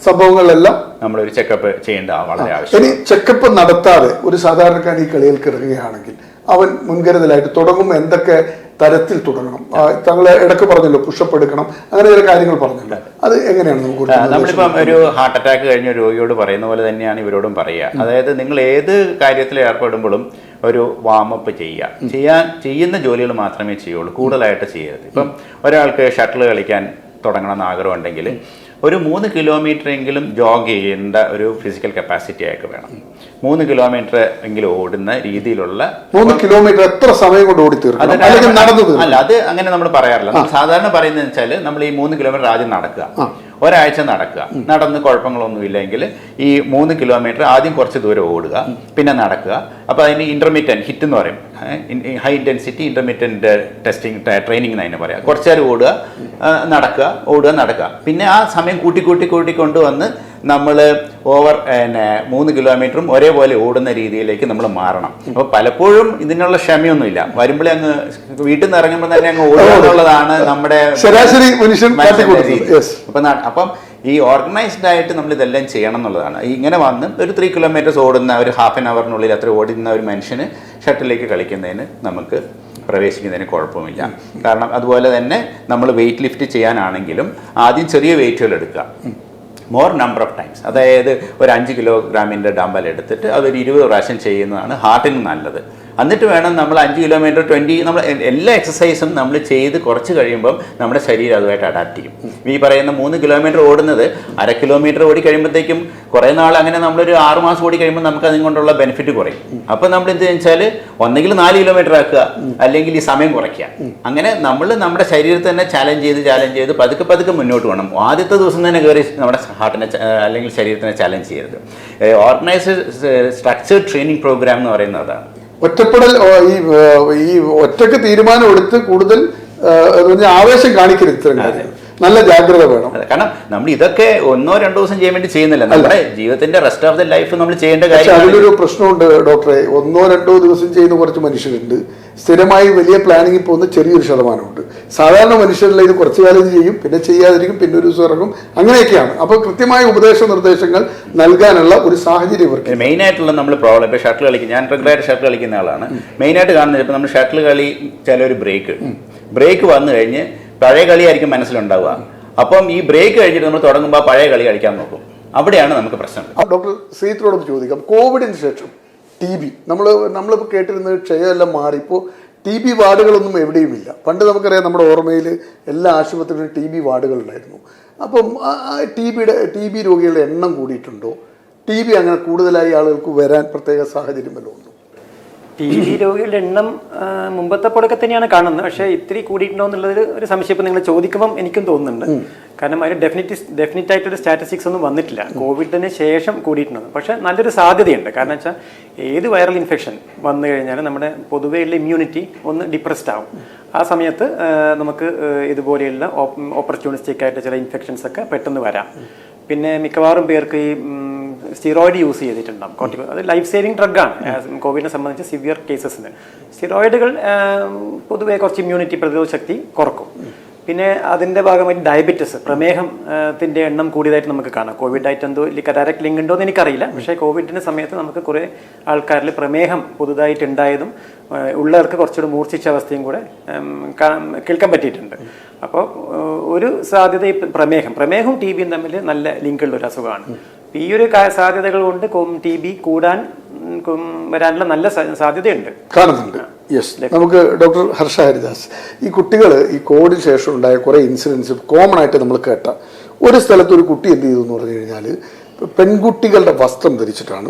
സംഭവങ്ങളിലെല്ലാം നമ്മളൊരു ചെക്കപ്പ് ചെയ്യേണ്ട വളരെ ആവശ്യം. ഇനി ചെക്കപ്പ് നടത്താതെ ഒരു സാധാരണക്കാരൻ ഈ കളികൾക്ക് ഇറങ്ങുകയാണെങ്കിൽ അവൻ മുൻകരുതലായിട്ട് തുടങ്ങുമ്പോൾ എന്തൊക്കെ തരത്തിൽ തുടങ്ങണം? താങ്കൾ ഇടയ്ക്ക് പറഞ്ഞല്ലോ പുഷപ്പ് എടുക്കണം, അങ്ങനെ ചില കാര്യങ്ങൾ പറഞ്ഞല്ലോ, അത് എങ്ങനെയാണ് നമുക്ക്? നമ്മളിപ്പം ഒരു ഹാർട്ട് അറ്റാക്ക് കഴിഞ്ഞ രോഗിയോട് പറയുന്ന പോലെ തന്നെയാണ് ഇവരോടും പറയുക. അതായത് നിങ്ങൾ ഏത് കാര്യത്തിൽ ഏർപ്പെടുമ്പോഴും ഒരു വാമപ്പ് ചെയ്യുന്ന ജോലികൾ മാത്രമേ ചെയ്യുള്ളൂ, കൂടുതലായിട്ട് ചെയ്യരുത്. ഇപ്പം ഒരാൾക്ക് ഷട്ടിൽ കളിക്കാൻ തുടങ്ങണമെന്ന് ആഗ്രഹം ഉണ്ടെങ്കിൽ ഒരു 3 കിലോമീറ്റർ എങ്കിലും ജോഗ് ചെയ്യേണ്ട ഒരു ഫിസിക്കൽ കപ്പാസിറ്റി ആയിട്ട് വേണം. 3 കിലോമീറ്റർ എങ്കിലും ഓടുന്ന രീതിയിലുള്ള 3 കിലോമീറ്റർ എത്ര സമയം കൊണ്ട് ഓടി തീർക്കണം? അല്ല, അത് അങ്ങനെ നമ്മൾ പറയാറില്ല. സാധാരണ പറയുന്നത് വെച്ചാൽ നമ്മൾ ഈ 3 കിലോമീറ്റർ ആദ്യം നടക്കുക, ഒരാഴ്ച നടക്കുക, നടന്ന് കുഴപ്പങ്ങളൊന്നും ഇല്ലെങ്കിൽ ഈ 3 കിലോമീറ്റർ ആദ്യം കുറച്ച് ദൂരം ഓടുക, പിന്നെ നടക്കുക. അപ്പോൾ അതിന് ഇന്റർമീഡിയറ്റ് ഹിറ്റ് എന്ന് പറയും, high intensity intermediate testing training എന്ന് അതിനെ പറയാം. കുറച്ച് നേരം ഓടുക, നടക്കുക, ഓടുക, നടക്കുക. പിന്നെ ആ സമയം കൂട്ടി കൊണ്ടുവന്ന് നമ്മൾ ഓവർ 3 കിലോമീറ്ററും ഒരേപോലെ ഓടുന്ന രീതിയിലേക്ക് നമ്മൾ മാറണം. അപ്പോൾ പലപ്പോഴും ഇതിനുള്ള ക്ഷമയൊന്നുമില്ല. വരുമ്പോഴേ അങ്ങ് വീട്ടിൽ നിന്ന് ഇറങ്ങുമ്പോൾ തന്നെ അങ്ങ് ഓടുക എന്നുള്ളതാണ് നമ്മുടെ ശരാശരി മനുഷ്യൻ. അപ്പം ഈ ഓർഗനൈസ്ഡ് ആയിട്ട് നമ്മൾ ഇതെല്ലാം ചെയ്യണം എന്നുള്ളതാണ്. ഇങ്ങനെ വന്ന് ഒരു 3 കിലോമീറ്റേഴ്സ് ഓടുന്ന ഒരു ഹാഫ് ആൻ അവറിനുള്ളിൽ അത്ര ഓടുന്ന ഒരു മനുഷ്യന് ഷട്ടിലേക്ക് കളിക്കുന്നതിന് നമുക്ക് പ്രവേശിക്കുന്നതിന് കുഴപ്പമില്ല. കാരണം അതുപോലെ തന്നെ നമ്മൾ വെയിറ്റ് ലിഫ്റ്റ് ചെയ്യാനാണെങ്കിലും ആദ്യം ചെറിയ വെയിറ്റുകൾ എടുക്കുക, മോർ നമ്പർ ഓഫ് ടൈംസ്. അതായത് ഒരു 5 കിലോഗ്രാമിൻ്റെ ഡമ്പൽ എടുത്തിട്ട് അതൊരു 20 പ്രാവശ്യം ചെയ്യുന്നതാണ് ഹാർട്ടിന് നല്ലത്. എന്നിട്ട് വേണം നമ്മൾ 5 കിലോമീറ്റർ 20 നമ്മൾ എല്ലാ എക്സസൈസും നമ്മൾ ചെയ്ത് കുറച്ച് കഴിയുമ്പം നമ്മുടെ ശരീരം അതുമായിട്ട് അഡാപ്റ്റ് ചെയ്യും. ഈ പറയുന്ന 3 കിലോമീറ്റർ ഓടുന്നത് 1/2 കിലോമീറ്റർ ഓടി കഴിയുമ്പോഴത്തേക്കും കുറേ നാൾ അങ്ങനെ നമ്മളൊരു 6 മാസം ഓടി കഴിയുമ്പോൾ നമുക്ക് അതുകൊണ്ടുള്ള ബെനിഫിറ്റ് കുറയും. അപ്പോൾ നമ്മൾ എന്ത് വെച്ചാൽ ഒന്നെങ്കിൽ 4 കിലോമീറ്റർ ആക്കുക, അല്ലെങ്കിൽ ഈ സമയം കുറയ്ക്കുക. അങ്ങനെ നമ്മൾ നമ്മുടെ ശരീരത്തെ തന്നെ ചാലഞ്ച് ചെയ്ത് പതുക്കെ മുന്നോട്ട് പോകണം. ആദ്യത്തെ ദിവസം തന്നെ കയറി നമ്മുടെ ഹാർട്ടിനെ അല്ലെങ്കിൽ ശരീരത്തിനെ ചാലഞ്ച് ചെയ്യരുത്. ഓർഗനൈസ്ഡ് സ്ട്രക്ചേർഡ് ട്രെയിനിങ് പ്രോഗ്രാം എന്ന് പറയുന്നതാണ്. ഒറ്റപ്പെടൽ, ഈ ഒറ്റക്ക് തീരുമാനം എടുത്ത് കൂടുതൽ ആവേശം കാണിക്കരുത്. ഇത്തരം കാര്യങ്ങൾ നല്ല ജാഗ്രത വേണം. കാരണം നമ്മൾ ഇതൊക്കെ 1-2 ദിവസം ചെയ്യാൻ വേണ്ടി ചെയ്യുന്നില്ല, നമ്മുടെ ജീവിതത്തിന്റെ റെസ്റ്റ് ഓഫ് ദ ലൈഫ് നമ്മൾ ചെയ്യേണ്ട കാര്യം. അതിലൊരു പ്രശ്നമുണ്ട് ഡോക്ടറെ. 1-2 ദിവസം ചെയ്യുന്ന കുറച്ച് മനുഷ്യരുണ്ട്, സ്ഥിരമായി വലിയ പ്ലാനിങ്ങിൽ പോകുന്ന ചെറിയൊരു ശതമാനമുണ്ട്. സാധാരണ മനുഷ്യരിൽ ഇത് കുറച്ചു കാലം ചെയ്യും, പിന്നെ ചെയ്യാതിരിക്കും, പിന്നെ ഒരു ദിവസം ഇറങ്ങും, അങ്ങനെയൊക്കെയാണ്. അപ്പോൾ കൃത്യമായ നിർദ്ദേശങ്ങൾ നൽകാനുള്ള ഒരു സാഹചര്യം ഇവർക്ക്. മെയിൻ ആയിട്ടുള്ള നമ്മൾ പ്രോബ്ലം ഇപ്പോൾ ഷട്ടിൽ കളിക്കും, ഞാൻ റെഗുലറായിട്ട് ഷട്ടിൽ കളിക്കുന്ന ആളാണ്. മെയിനായിട്ട് കാണുന്നത് ഇപ്പോൾ നമ്മൾ ഷട്ടിൽ കളി ചിലൊരു ബ്രേക്ക് വന്നു കഴിഞ്ഞ് പഴയ കളിയായിരിക്കും മനസ്സിലുണ്ടാവുക. അപ്പം ഈ ബ്രേക്ക് കഴിഞ്ഞിട്ട് നമ്മൾ തുടങ്ങുമ്പോൾ പഴയ കളി കളിക്കാൻ നോക്കും. അവിടെയാണ് നമുക്ക് പ്രശ്നം. ഡോക്ടർ ശ്രീജിത്തിനോട് ചോദിക്കാം, കോവിഡിന് ശേഷം TB നമ്മളിപ്പോൾ കേട്ടിരുന്നത് ക്ഷയമെല്ലാം മാറി, ഇപ്പോൾ TB വാർഡുകളൊന്നും എവിടെയുമില്ല. പണ്ട് നമുക്കറിയാം, നമ്മുടെ ഓർമ്മയിൽ എല്ലാ ആശുപത്രിയിലും TB വാർഡുകളുണ്ടായിരുന്നു. അപ്പം TB രോഗികളുടെ എണ്ണം കൂടിയിട്ടുണ്ടോ? TB അങ്ങനെ കൂടുതലായി ആളുകൾക്ക് വരാൻ പ്രത്യേക സാഹചര്യം വല്ലതും ഉണ്ടോ? TB രോഗികളുടെ എണ്ണം മുമ്പത്തെ പോലൊക്കെ തന്നെയാണ് കാണുന്നത്. പക്ഷേ ഇത്തിരി കൂടിയിട്ടുണ്ടോ എന്നുള്ളത് ഒരു സംശയം ഇപ്പം നിങ്ങൾ ചോദിക്കുമ്പം എനിക്കും തോന്നുന്നുണ്ട്. കാരണം അതിന് ഡെഫിനറ്റ് ആയിട്ടൊരു സ്റ്റാറ്റിസ്റ്റിക്സ് ഒന്നും വന്നിട്ടില്ല കോവിഡിന് ശേഷം കൂടിയിട്ടുണ്ട്. പക്ഷേ നല്ലൊരു സാധ്യതയുണ്ട്. കാരണം വെച്ചാൽ ഏത് വൈറൽ ഇൻഫെക്ഷൻ വന്നു കഴിഞ്ഞാൽ നമ്മുടെ പൊതുവെയുള്ള ഇമ്മ്യൂണിറ്റി ഒന്ന് ഡിപ്രസ്ഡ് ആവും. ആ സമയത്ത് നമുക്ക് ഇതുപോലെയുള്ള ഓപ്പർച്യൂണിസ്റ്റിക് ആയിട്ട് ചില ഇൻഫെക്ഷൻസ് ഒക്കെ പെട്ടെന്ന് വരാം. പിന്നെ മിക്കവാറും പേർക്ക് ഈ സ്റ്റിറോയിഡ് യൂസ് ചെയ്തിട്ടുണ്ടാകും. കോർട്ടിക്കോയിഡ് അത് ലൈഫ് സേവിങ് ഡ്രഗാണ് കോവിഡിനെ സംബന്ധിച്ച് സിവിയർ കേസസിന്. സ്റ്റിറോയിഡുകൾ പൊതുവെ കുറച്ച് ഇമ്മ്യൂണിറ്റി പ്രതിരോധ ശക്തി കുറക്കും. പിന്നെ അതിൻ്റെ ഭാഗമായിട്ട് ഡയബറ്റിസ്, പ്രമേഹത്തിൻ്റെ എണ്ണം കൂടിയതായിട്ട് നമുക്ക് കാണാം. കോവിഡായിട്ട് എന്തോ ഡയറക്റ്റ് ലിങ്ക് ഉണ്ടോ എന്ന് എനിക്കറിയില്ല. പക്ഷേ കോവിഡിൻ്റെ സമയത്ത് നമുക്ക് കുറേ ആൾക്കാരിൽ പ്രമേഹം പുതുതായിട്ട് ഉണ്ടായതും ഉള്ളവർക്ക് കുറച്ചുകൂടി മൂർച്ഛിച്ച അവസ്ഥയും കൂടെ കേൾക്കാൻ പറ്റിയിട്ടുണ്ട്. അപ്പോൾ ഒരു സാധ്യത ഈ പ്രമേഹവും ടി ബിയും തമ്മിൽ നല്ല ലിങ്കുള്ള ഒരു അസുഖമാണ്. ഈ ഒരു സാധ്യതകൾ കൊണ്ട് ടി ബി വരാനുള്ള നല്ല സാധ്യതയുണ്ട്, കാണുന്നുണ്ട്. യെസ്, നമുക്ക് ഡോക്ടർ ഹർഷ ഹരിദാസ്, ഈ കുട്ടികൾ ഈ കോവിഡിന് ശേഷം ഉണ്ടായ കുറേ ഇൻസിഡൻസ് കോമൺ ആയിട്ട് നമ്മൾ കേട്ട ഒരു സ്ഥലത്ത് ഒരു കുട്ടി എന്ത് ചെയ്തു എന്ന് പറഞ്ഞു കഴിഞ്ഞാൽ പെൺകുട്ടികളുടെ വസ്ത്രം ധരിച്ചിട്ടാണ്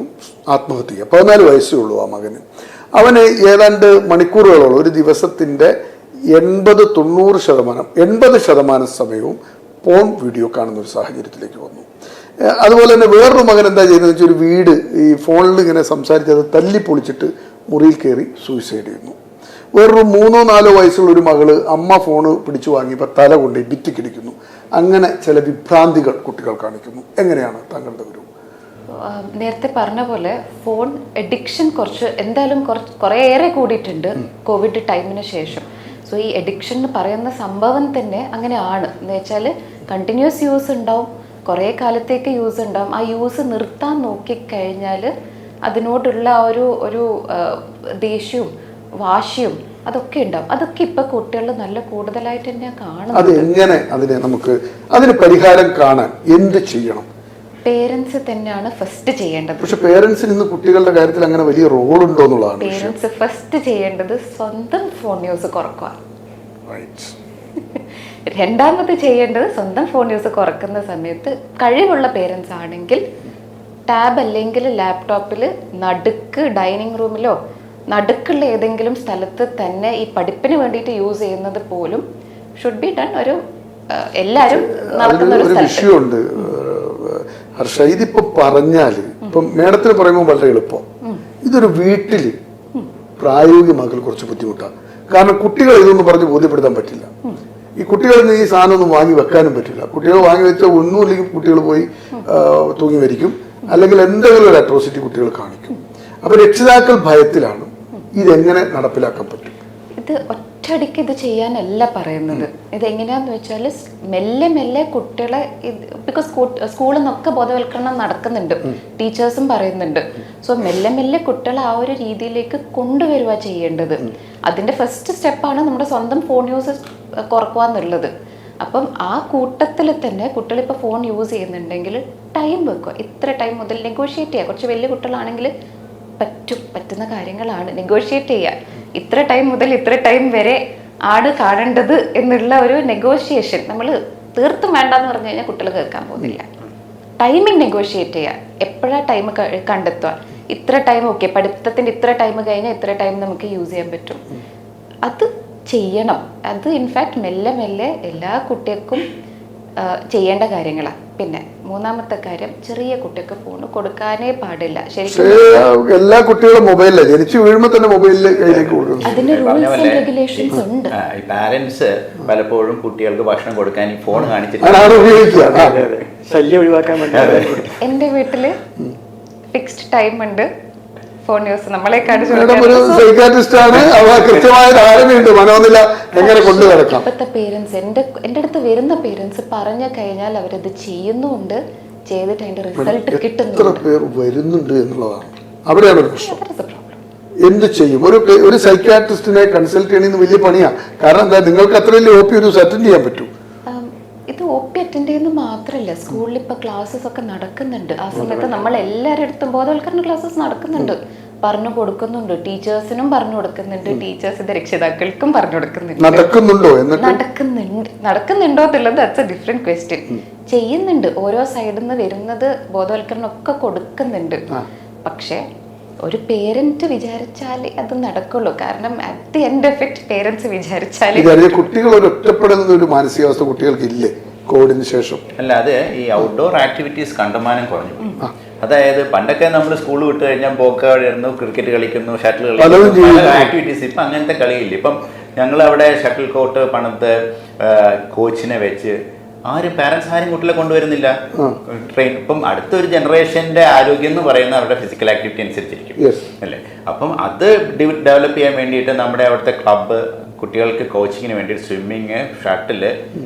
ആത്മഹത്യ ചെയ്യുക. 14 വയസ്സേ ഉള്ളൂ ആ മകന്. അവന് ഏതാണ്ട് മണിക്കൂറുകളോളം ഒരു ദിവസത്തിൻ്റെ 80% സമയവും പോൺ വീഡിയോ കാണുന്ന ഒരു സാഹചര്യത്തിലേക്ക് വന്നു. അതുപോലെ തന്നെ വേറൊരു മകൻ എന്താ ചെയ്യുന്നത് വെച്ചാൽ ഒരു വീട് ഈ ഫോണിൽ ഇങ്ങനെ സംസാരിച്ച് അത് തല്ലിപ്പൊളിച്ചിട്ട് മുറിയിൽ കയറി സൂയിസൈഡ് ചെയ്യുന്നു. വേറൊരു 3-4 വയസ്സുള്ള ഒരു മകള് അമ്മ ഫോണ് പിടിച്ചു വാങ്ങിയപ്പോൾ തല കൊണ്ട് ഭിത്തിക്കിടിക്കുന്നു. അങ്ങനെ ചില വിഭ്രാന്തികൾ കുട്ടികൾ കാണിക്കുന്നു. എങ്ങനെയാണ് താങ്കളുടെ ഒരു? നേരത്തെ പറഞ്ഞ പോലെ ഫോൺ എഡിക്ഷൻ എന്തായാലും കുറേയേറെ കൂടിയിട്ടുണ്ട് കോവിഡ് ടൈമിന് ശേഷം. സോ ഈ എഡിക്ഷൻ എന്ന് പറയുന്ന സംഭവം തന്നെ അങ്ങനെയാണ് എന്ന് വെച്ചാൽ കണ്ടിന്യൂസ് യൂസ് ഉണ്ടാവും, കുറേ കാലത്തേക്ക് യൂസ് ഉണ്ടാവും. ആ യൂസ് നിർത്താൻ നോക്കിക്കഴിഞ്ഞാൽ അതിനോടുള്ള ഒരു ദേഷ്യവും വാശിയും അതൊക്കെ ഉണ്ടാവും. അതൊക്കെ ഇപ്പൊ കുട്ടികളിൽ നല്ല കൂടുതലായിട്ട് തന്നെയാണ് കാണുന്നത്. അത് എങ്ങനെ അതിന് പരിഹാരം കാണാൻ എന്ത് ചെയ്യണം? പേരൻസ് തന്നെയാണ് ഫസ്റ്റ് ചെയ്യേണ്ടത്. പക്ഷെ പേരൻസിന് ഇന്ന് കുട്ടികളുടെ കാര്യത്തിൽ അങ്ങനെ വലിയ റോൾ ഉണ്ടോ എന്നുള്ളതാണ്. പേരൻസ് ഫസ്റ്റ് ചെയ്യേണ്ടത് സ്വന്തം ഫോൺ യൂസ് കുറക്കുക. രണ്ടാമത് ചെയ്യേണ്ടത് സ്വന്തം ഫോൺ യൂസ് കുറക്കുന്ന സമയത്ത് കഴിവുള്ള പേരൻസ് ആണെങ്കിൽ ടാബ് അല്ലെങ്കിൽ ലാപ്ടോപ്പിൽ നടുക്ക് ഡൈനിങ് റൂമിലോ നടുക്കുള്ള ഏതെങ്കിലും സ്ഥലത്ത് തന്നെ ഈ പഠിപ്പിന് വേണ്ടിയിട്ട് യൂസ് ചെയ്യുന്നത് പോലും ഷുഡ് ബി ഡൺ. എല്ലാവരും നടത്തുന്ന ഒരു വിഷയമുണ്ട് ഹർഷ. ഇതിപ്പോ പറഞ്ഞാല് ഇപ്പം മേഡത്തിന് പറയുമ്പോൾ വളരെ എളുപ്പം. ഇതൊരു വീട്ടില് പ്രായോഗികമാക്കൽ കുറച്ച് ബുദ്ധിമുട്ടാണ്. കാരണം കുട്ടികളെ ഇതൊന്നും പറഞ്ഞ് ബോധ്യപ്പെടുത്താൻ പറ്റില്ല. ഈ കുട്ടികളിൽ നിന്ന് ഈ സാധനം ഒന്നും വാങ്ങി വെക്കാനും പറ്റില്ല. കുട്ടികൾ വാങ്ങി വെച്ചാൽ ഒന്നുമില്ലെങ്കിൽ കുട്ടികൾ പോയി തൂങ്ങി മരിക്കും, അല്ലെങ്കിൽ എന്തെങ്കിലും ഒരു അട്രോസിറ്റി കുട്ടികൾ കാണിക്കും. അപ്പൊ രക്ഷിതാക്കൾ ഭയത്തിലാണ്. ഇതെങ്ങനെ നടപ്പിലാക്കാൻ പറ്റും? ഇത് ഒറ്റയടിക്ക് ഇത് ചെയ്യാനല്ല പറയുന്നത്. ഇതെങ്ങനെയാന്ന് വെച്ചാൽ മെല്ലെ കുട്ടികളെ, ബിക്കോസ് സ്കൂളിൽ നിന്നൊക്കെ ബോധവൽക്കരണം നടക്കുന്നുണ്ട്, ടീച്ചേഴ്സും പറയുന്നുണ്ട്. സോ മെല്ലെ കുട്ടികളെ ആ ഒരു രീതിയിലേക്ക് കൊണ്ടുവരിക ചെയ്യേണ്ടത്. അതിന്റെ ഫസ്റ്റ് സ്റ്റെപ്പാണ് നമ്മുടെ സ്വന്തം ഫോൺ യൂസ് കുറക്കുക എന്നുള്ളത്. അപ്പം ആ കൂട്ടത്തിൽ തന്നെ കുട്ടികളിപ്പോൾ ഫോൺ യൂസ് ചെയ്യുന്നുണ്ടെങ്കിൽ ടൈം വെക്കുക. ഇത്ര ടൈം മുതൽ നെഗോഷിയേറ്റ് ചെയ്യുക. കുറച്ച് വലിയ കുട്ടികളാണെങ്കിൽ പറ്റുന്ന കാര്യങ്ങളാണ് നെഗോഷിയേറ്റ് ചെയ്യുക. ഇത്ര ടൈം മുതൽ ഇത്ര ടൈം വരെ ആണ് കാണേണ്ടത് എന്നുള്ള ഒരു നെഗോഷിയേഷൻ നമ്മൾ തീർത്തും വേണ്ടെന്ന് പറഞ്ഞു കഴിഞ്ഞാൽ കുട്ടികൾ കേൾക്കാൻ പോകുന്നില്ല. ടൈമിംഗ് നെഗോഷിയേറ്റ് ചെയ്യുക. എപ്പോഴാണ് ടൈം കണ്ടെത്തുക? ഇത്ര ടൈം ഓക്കെ, പഠിത്തത്തിൻ്റെ ഇത്ര ടൈം കഴിഞ്ഞാൽ ഇത്ര ടൈം നമുക്ക് യൂസ് ചെയ്യാൻ പറ്റും. അത് ചെയ്യണം. അത് ഇൻഫാക്ട് മെല്ലെ എല്ലാ കുട്ടികൾക്കും ചെയ്യേണ്ട കാര്യങ്ങളാണ്. പിന്നെ മൂന്നാമത്തെ കാര്യം, ചെറിയ കുട്ടിക്ക് ഫോൺ കൊടുക്കാനേ പാടില്ല. ശരിക്കും എല്ലാ കുട്ടികളും മൊബൈലില് ജനിച്ചു വീഴുമ്പോൾ തന്നെ മൊബൈലിൽ കയ്യിലേക്ക് കൊടുക്കും. അതിന് റൂൾസ് ആൻഡ് റെഗുലേഷൻസ് ഉണ്ട്. പാരന്റ്സ് പലപ്പോഴും കുട്ടികൾക്ക് ഭക്ഷണം കൊടുക്കാൻ ഈ ഫോൺ കാണിച്ചിട്ട് ശല്യം ഒഴിവാക്കാൻ വേണ്ടി എന്റെ വീട്ടില് ഫിക്സ്ഡ് ടൈം ഉണ്ട് ഫോൺ യൂസ്. നമ്മളെ ഇപ്പോഴത്തെ പേരൻസ് എന്റെ അടുത്ത് വരുന്ന പേരൻസ് പറഞ്ഞു കഴിഞ്ഞാൽ അവരത് ചെയ്യുന്നുണ്ട്, ചെയ്തിട്ട് അതിന്റെ റിസൾട്ട് വരുന്നുണ്ട് എന്നുള്ളതാണ് അവിടെയാണ് ഒരു പ്രശ്നം. എന്ത് ചെയ്യും? ഒരു സൈക്യാട്രിസ്റ്റിനെ കൺസൾട്ട് ചെയ്യണമെന്ന് വലിയ പണിയാണ്. കാരണം എന്താ, നിങ്ങൾക്ക് അത്രയല്ലേ OP ഒരു അറ്റൻഡ് ചെയ്യാൻ പറ്റൂ. ഇത് OP അറ്റൻഡ് ചെയ്യുന്നത് മാത്രമല്ല, സ്കൂളിൽ ഇപ്പൊ ക്ലാസ്സസ് ഒക്കെ നടക്കുന്നുണ്ട്. ആ സമയത്ത് നമ്മൾ എല്ലാവരുടെ അടുത്തും ബോധവൽക്കരണ ക്ലാസ്സസ് നടക്കുന്നുണ്ട്, പറഞ്ഞു കൊടുക്കുന്നുണ്ട്. ടീച്ചേഴ്സിനും പറഞ്ഞു കൊടുക്കുന്നുണ്ട്, ടീച്ചേഴ്സിന്റെ രക്ഷിതാക്കൾക്കും പറഞ്ഞു കൊടുക്കുന്നുണ്ട്. നടക്കുന്നുണ്ടോ എന്നുള്ളത് ദാറ്റ്സ് എ ഡിഫറെന്റ് ക്വസ്റ്റ്യൻ. ചെയ്യുന്നുണ്ട്. ഓരോ സൈഡിൽ നിന്ന് വരുന്നത് ബോധവൽക്കരണം ഒക്കെ കൊടുക്കുന്നുണ്ട്. പക്ഷെ ഒരു പേരന്റ് വിചാരിച്ചാലേ അത് നടക്കുള്ളൂ. കാരണം at the end of it parents വിചാരിച്ചാലേ. കുട്ടികൾ ഒരു ഒറ്റപ്പെടുന്ന ഒരു മാനസികാവസ്ഥ കുട്ടികൾക്ക് ഇല്ലേ? കോവിഡിന് ശേഷം? അല്ല, അത് ഈ ഔട്ട്ഡോർ ആക്ടിവിറ്റീസ് കണ്ടമാനം കുറഞ്ഞു പോയി. അതായത് പണ്ടൊക്കെ നമ്മൾ സ്കൂൾ വിട്ട് കഴിഞ്ഞാൽ പോക്കായിരുന്നു, ക്രിക്കറ്റ് കളിക്കുന്നു, ഷട്ടിൽ കളിക്കുന്നു, പല ആക്ടിവിറ്റീസ്. ഇപ്പം അങ്ങനത്തെ കളിയില്ല. ഇപ്പം ഞങ്ങളവിടെ ഷട്ടിൽ കോർട്ട് പണിത് കോച്ചിനെ വെച്ച് പാരൻസ് ആരും കുട്ടികളെ കൊണ്ടുവരുന്നില്ല. ട്രെയിൻ ഇപ്പം അടുത്തൊരു ജനറേഷന്റെ ആരോഗ്യം എന്ന് പറയുന്നത് അവരുടെ ഫിസിക്കൽ ആക്ടിവിറ്റി അനുസരിച്ചിരിക്കും അല്ലേ. അപ്പം അത് ഡെവലപ്പ് ചെയ്യാൻ വേണ്ടിയിട്ട് നമ്മുടെ അവിടുത്തെ ക്ലബ്ബ് കുട്ടികൾക്ക് കോച്ചിങ്ങിന് വേണ്ടിയിട്ട് സ്വിമ്മിങ്, ഷട്ടില്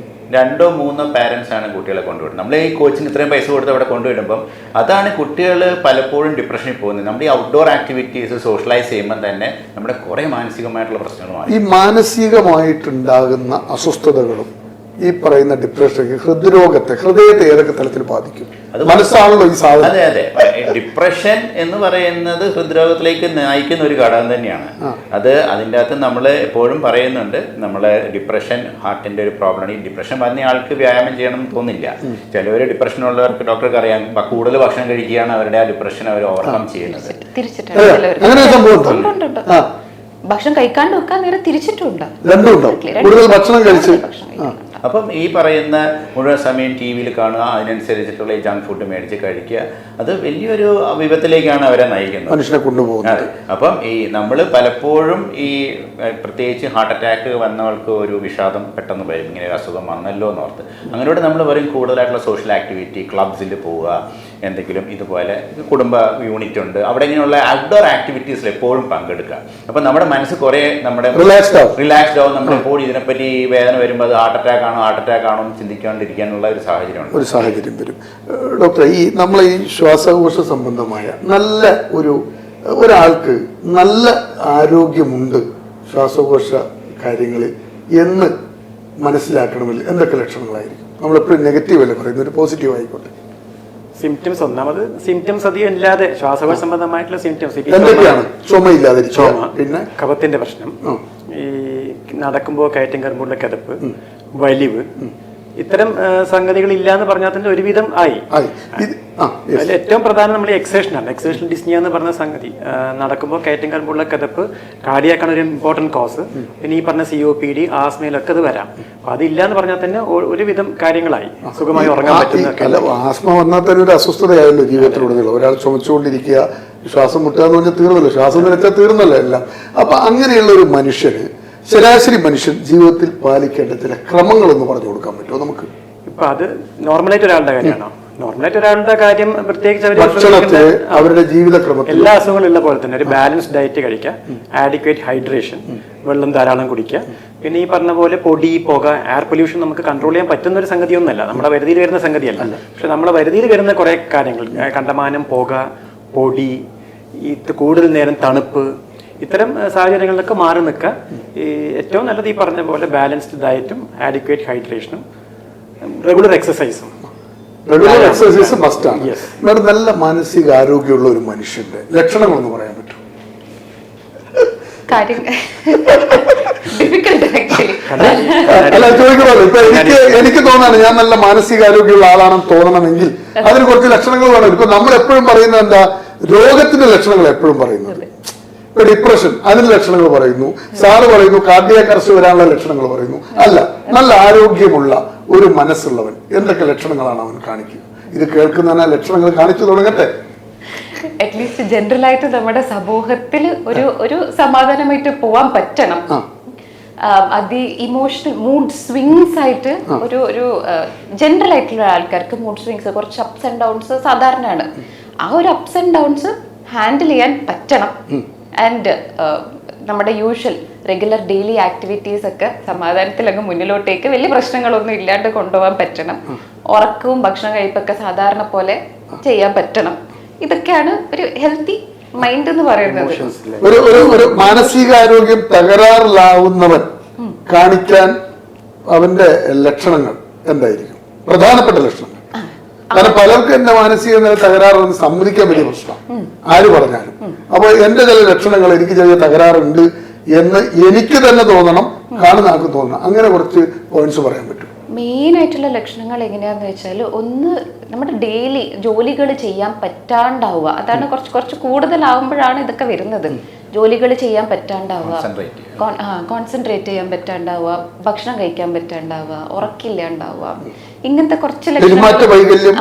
2-3 പാരൻസ് ആണ് കുട്ടികളെ കൊണ്ടുവിടുന്നത്. നമ്മൾ ഈ കോച്ചിന് ഇത്രയും പൈസ കൊടുത്ത് അവിടെ കൊണ്ടുവിടുമ്പം അതാണ് കുട്ടികൾ പലപ്പോഴും ഡിപ്രഷനിൽ പോകുന്നത്. നമ്മുടെ ഈ ഔട്ട്ഡോർ ആക്ടിവിറ്റീസ് സോഷ്യലൈസ് ചെയ്യുമ്പോൾ തന്നെ നമ്മുടെ കുറേ മാനസികമായിട്ടുള്ള പ്രശ്നങ്ങളുമാണ്. ഈ മാനസികമായിട്ടുണ്ടാകുന്ന അസ്വസ്ഥതകളും ഈ പറയുന്ന ഡിപ്രഷൻ ഹൃദയത്തെ ഏതൊക്കെ തലത്തിൽ ബാധിക്കും? മനസ്സാണല്ലോ ഈ സാധനം. അതെ അതെ, ഡിപ്രഷൻ എന്ന് പറയുന്നത് ഹൃദ്രോഗത്തിലേക്ക് നയിക്കുന്ന ഒരു ഘടകം തന്നെയാണ്. അത് അതിൻ്റെ അകത്ത് നമ്മൾ എപ്പോഴും പറയുന്നുണ്ട്, നമ്മളെ ഡിപ്രഷൻ ഹാർട്ടിന്റെ ഒരു പ്രോബ്ലമാണ്. ഈ ഡിപ്രഷൻ വന്ന ആൾക്ക് വ്യായാമം ചെയ്യണം എന്ന് തോന്നില്ല. ചിലവർ ഡിപ്രഷൻ ഉള്ളവർക്ക് ഡോക്ടർക്ക് അറിയാം, കൂടുതൽ ഭക്ഷണം കഴിക്കുകയാണ് അവരുടെ ആ ഡിപ്രഷൻ അവർ ഓവർകം ചെയ്യുന്നത്. ഭക്ഷണം കഴിക്കാണ്ട് വെക്കാൻ നേരെ തിരിച്ചിട്ടുണ്ട്. കൂടുതൽ ഭക്ഷണം കഴിച്ച് അപ്പം ഈ പറയുന്ന മുഴുവൻ സമയം ടി വിയിൽ കാണുക, അതിനനുസരിച്ചിട്ടുള്ള ഈ ജങ്ക് ഫുഡ് മേടിച്ച് കഴിക്കുക, അത് വലിയൊരു വിപത്തിലേക്കാണ് അവരെ നയിക്കുന്നത്, മനുഷ്യനെ കൊണ്ടുപോകുന്നത്. അപ്പം ഈ നമ്മൾ പലപ്പോഴും ഈ പ്രത്യേകിച്ച് ഹാർട്ട് അറ്റാക്ക് വന്നവർക്ക് ഒരു വിഷാദം പെട്ടെന്ന് വരും, ഇങ്ങനെ ഒരു അസുഖം വന്നല്ലോ എന്നോർത്ത്. അങ്ങനെയോടെ നമ്മൾ പറയും കൂടുതലായിട്ടുള്ള സോഷ്യൽ ആക്ടിവിറ്റി, ക്ലബ്സിൽ പോവുക, എന്തെങ്കിലും ഇതുപോലെ കുടുംബ യൂണിറ്റ് ഉണ്ട്, അവിടെ ഇങ്ങനെയുള്ള ഔട്ട്ഡോർ ആക്ടിവിറ്റീസിൽ എപ്പോഴും പങ്കെടുക്കുക. അപ്പം നമ്മുടെ മനസ്സ് കുറേ നമ്മുടെ റിലാക്സ്ഡ് ആവും. നമ്മളെപ്പോഴും ഇതിനെപ്പറ്റി വേദന വരുമ്പോൾ അത് ഹാർട്ട് അറ്റാക്ക് ആണോ എന്ന് ചിന്തിക്കാണ്ടിരിക്കാനുള്ള ഒരു സാഹചര്യം വരും. ഡോക്ടർ, ഈ നമ്മളെ ഈ ശ്വാസകോശ സംബന്ധമായ നല്ല ഒരാൾക്ക് നല്ല ആരോഗ്യമുണ്ട് ശ്വാസകോശ കാര്യങ്ങളിൽ എന്ന് മനസ്സിലാക്കണമെങ്കിൽ എന്തൊക്കെ ലക്ഷണങ്ങളായിരിക്കും? നമ്മളെപ്പോഴും നെഗറ്റീവ് അല്ലേ പറയുന്നത്, ഒരു പോസിറ്റീവ് ആയിക്കോട്ടെ. സിംറ്റംസ്, ഒന്നാമത് സിംറ്റംസ് അധികം ഇല്ലാതെ ശ്വാസകോശ സംബന്ധമായിട്ടുള്ള സിംറ്റംസ് എന്തൊക്കെയാണ്? ചുമ, പിന്നെ കഫത്തിന്റെ പ്രശ്നം, ഈ നടക്കുമ്പോൾ കയറ്റം കയറുമ്പോഴുള്ള കിതപ്പ്, വലിവ്, ഇത്തരം സംഗതികൾ ഇല്ല എന്ന് പറഞ്ഞാൽ തന്നെ ഒരുവിധം ആയി. അതിൽ ഏറ്റവും പ്രധാനം നമ്മൾ എക്സേഷനാണ്. എക്സേഷണൽ ഡിസ്നിയ എന്ന് പറഞ്ഞ സംഗതി, നടക്കുമ്പോൾ കയറ്റം കയറുമ്പോഴുള്ള കിതപ്പ്, കാർഡിയാക്കാണ് ഒരു ഇമ്പോർട്ടന്റ് കോസ്. പിന്നെ ഈ പറഞ്ഞ COPD, ആസ്മയിലൊക്കെ അത് വരാം. അപ്പൊ അതില്ല എന്ന് പറഞ്ഞാൽ തന്നെ ഒരുവിധം കാര്യങ്ങളായി, സുഖമായി ഉറങ്ങാൻ പറ്റുന്ന. ആസ്മ വന്നാൽ തന്നെ ഒരു അസ്വസ്ഥതയായല്ലോ ജീവിതത്തിലുടനീളം. ഒരാൾ ചുമച്ചുകൊണ്ടിരിക്കുക, ശ്വാസം മുട്ടുക എന്ന് പറഞ്ഞാൽ തീർന്നല്ലോ, ശ്വാസം നിലച്ചാൽ തീർന്നല്ലോ എല്ലാം. അപ്പൊ അങ്ങനെയുള്ള ഒരു മനുഷ്യന്, ശരാശരി മനുഷ്യൻ ജീവിതത്തിൽ പാലിക്കേണ്ട ചില ക്രമങ്ങളൊന്ന് പറഞ്ഞു കൊടുക്കാൻ പറ്റുമോ നമുക്ക്? ഇപ്പൊ അത് നോർമലായിട്ട് ഒരാളുടെ കാര്യമാണോ? നോർമലായിട്ട് ഒരാളുടെ കാര്യം പ്രത്യേകിച്ച് അവരുടെ ജീവിതക്രമത്തിൽ എല്ലാ അസുഖങ്ങളും ഉള്ള പോലെ തന്നെ ഒരു ബാലൻസ്ഡ് ഡയറ്റ് കഴിക്കുക, ആഡിക്വേറ്റ് ഹൈഡ്രേഷൻ, വെള്ളം ധാരാളം കുടിക്കുക. പിന്നെ ഈ പറഞ്ഞ പോലെ പൊടി, പുക, എയർ പൊല്യൂഷൻ നമുക്ക് കൺട്രോൾ ചെയ്യാൻ പറ്റുന്ന ഒരു സംഗതിയൊന്നുമല്ല, നമ്മുടെ വരുതിയിൽ വരുന്ന സംഗതിയല്ല. പക്ഷെ നമ്മുടെ വരുതിയിൽ വരുന്ന കുറെ കാര്യങ്ങൾ, കണ്ടമാനം പുക, പൊടി, കൂടുതൽ നേരം തണുപ്പ്, ഇത്തരം സാഹചര്യങ്ങളിലൊക്കെ മാറി നിൽക്കുക. ഏറ്റവും നല്ലത് ഈ പറഞ്ഞ പോലെ ബാലൻസ്ഡ് ഡയറ്റും ആഡിക്വേറ്റ് ഹൈഡ്രേഷനും റെഗുലർ എക്സസൈസും. മസ്റ്റാണ്. നല്ല മാനസിക ആരോഗ്യമുള്ള ഒരു മനുഷ്യന്റെ ലക്ഷണങ്ങളൊന്ന് പറയാൻ പറ്റും? അല്ല, ചോദിക്കണല്ലോ. ഇപ്പൊ എനിക്ക് തോന്നാണ് ഞാൻ നല്ല മാനസികാരോഗ്യമുള്ള ആളാണെന്ന് തോന്നണമെങ്കിൽ അതിന് കുറച്ച് ലക്ഷണങ്ങൾ വേണം. ഇപ്പൊ നമ്മൾ എപ്പോഴും പറയുന്നത് എന്താ, രോഗത്തിന്റെ ലക്ഷണങ്ങൾ എപ്പോഴും പറയുന്നത്. ഇപ്പൊ ഡിപ്രഷൻ, അതിന്റെ ലക്ഷണങ്ങൾ പറയുന്നു. സാറ് പറയുന്നു കാർഡിയാക് അറസ്റ്റ് വരാനുള്ള ലക്ഷണങ്ങൾ പറയുന്നു. അല്ല, നല്ല ആരോഗ്യമുള്ള ഒരു മനസ്സുള്ളവൻ എന്തൊക്കെ ലക്ഷണങ്ങളാണ് അവൻ കാണിക്കുക? ഇത് കേൾക്കുന്ന ലക്ഷണങ്ങൾ കാണിച്ചു തുടങ്ങട്ടെ. അറ്റ്ലീസ്റ്റ് ജനറൽ ആയിട്ട് നമ്മുടെ സമൂഹത്തിൽ ഒരു സമാധാനമായിട്ട് പോവാൻ പറ്റണം. ഇമോഷണൽ മൂഡ് സ്വിങ്സ് ആയിട്ട് ഒരു ജനറൽ ആയിട്ടുള്ള ആൾക്കാർക്ക് മൂഡ് സ്വിങ്സ്, കുറച്ച് അപ്സ് ആൻഡ് ഡൗൺസ് സാധാരണയാണ്. ആ ഒരു അപ്സ് ആൻഡ് ഡൗൺസ് ഹാൻഡിൽ ചെയ്യാൻ പറ്റണം. ആൻഡ് നമ്മുടെ യൂഷ്വൽ റെഗുലർ ഡെയിലി ആക്ടിവിറ്റീസ് ഒക്കെ സമാധാനത്തിൽ അങ്ങ് മുന്നിലോട്ടേക്ക് വലിയ പ്രശ്നങ്ങളൊന്നും ഇല്ലാണ്ട് കൊണ്ടുപോകാൻ പറ്റണം. ഉറക്കവും ഭക്ഷണം കഴിപ്പൊക്കെ സാധാരണ പോലെ ചെയ്യാൻ പറ്റണം. ഇതൊക്കെയാണ് ഒരു ഹെൽത്തി മൈൻഡ് എന്ന് പറയുന്നത്. ഒരു മാനസികാരോഗ്യം തകരാറിലാവുന്നവൻ കാണിക്കാൻ അവന്റെ ലക്ഷണങ്ങൾ എന്തായിരിക്കും? പ്രധാനപ്പെട്ട ലക്ഷണങ്ങൾ. കാരണം പലർക്കും എന്റെ മാനസിക നില തകരാറെന്ന് സമ്മതിക്കാൻ വലിയ പ്രശ്നമാണ്, ആര് പറഞ്ഞാലും. അപ്പൊ എന്റെ ചില ലക്ഷണങ്ങൾ, എനിക്ക് ചെറിയ തകരാറുണ്ട് എന്ന് എനിക്ക് തന്നെ തോന്നണം, കാണുന്ന ആൾക്ക് തോന്നണം. അങ്ങനെ കുറച്ച് പോയിന്റ്സ് പറയാൻ പറ്റും. മെയിൻ ആയിട്ടുള്ള ലക്ഷണങ്ങൾ എങ്ങനെയാന്ന് വെച്ചാൽ, ഒന്ന് നമ്മുടെ ഡെയിലി ജോലികൾ ചെയ്യാൻ പറ്റാണ്ടാവുക. അതാണ് കുറച്ച് കൂടുതലാവുമ്പോഴാണ് ഇതൊക്കെ വരുന്നത്. ജോലികൾ ചെയ്യാൻ പറ്റാണ്ടാവുക, കോൺസെൻട്രേറ്റ് ചെയ്യാൻ പറ്റാണ്ടാവുക, ഭക്ഷണം കഴിക്കാൻ പറ്റാണ്ടാവുക, ഉറക്കില്ലാണ്ടാവുക, ഇങ്ങനത്തെ കുറച്ച് പെരുമാറ്റ വൈകല്യം,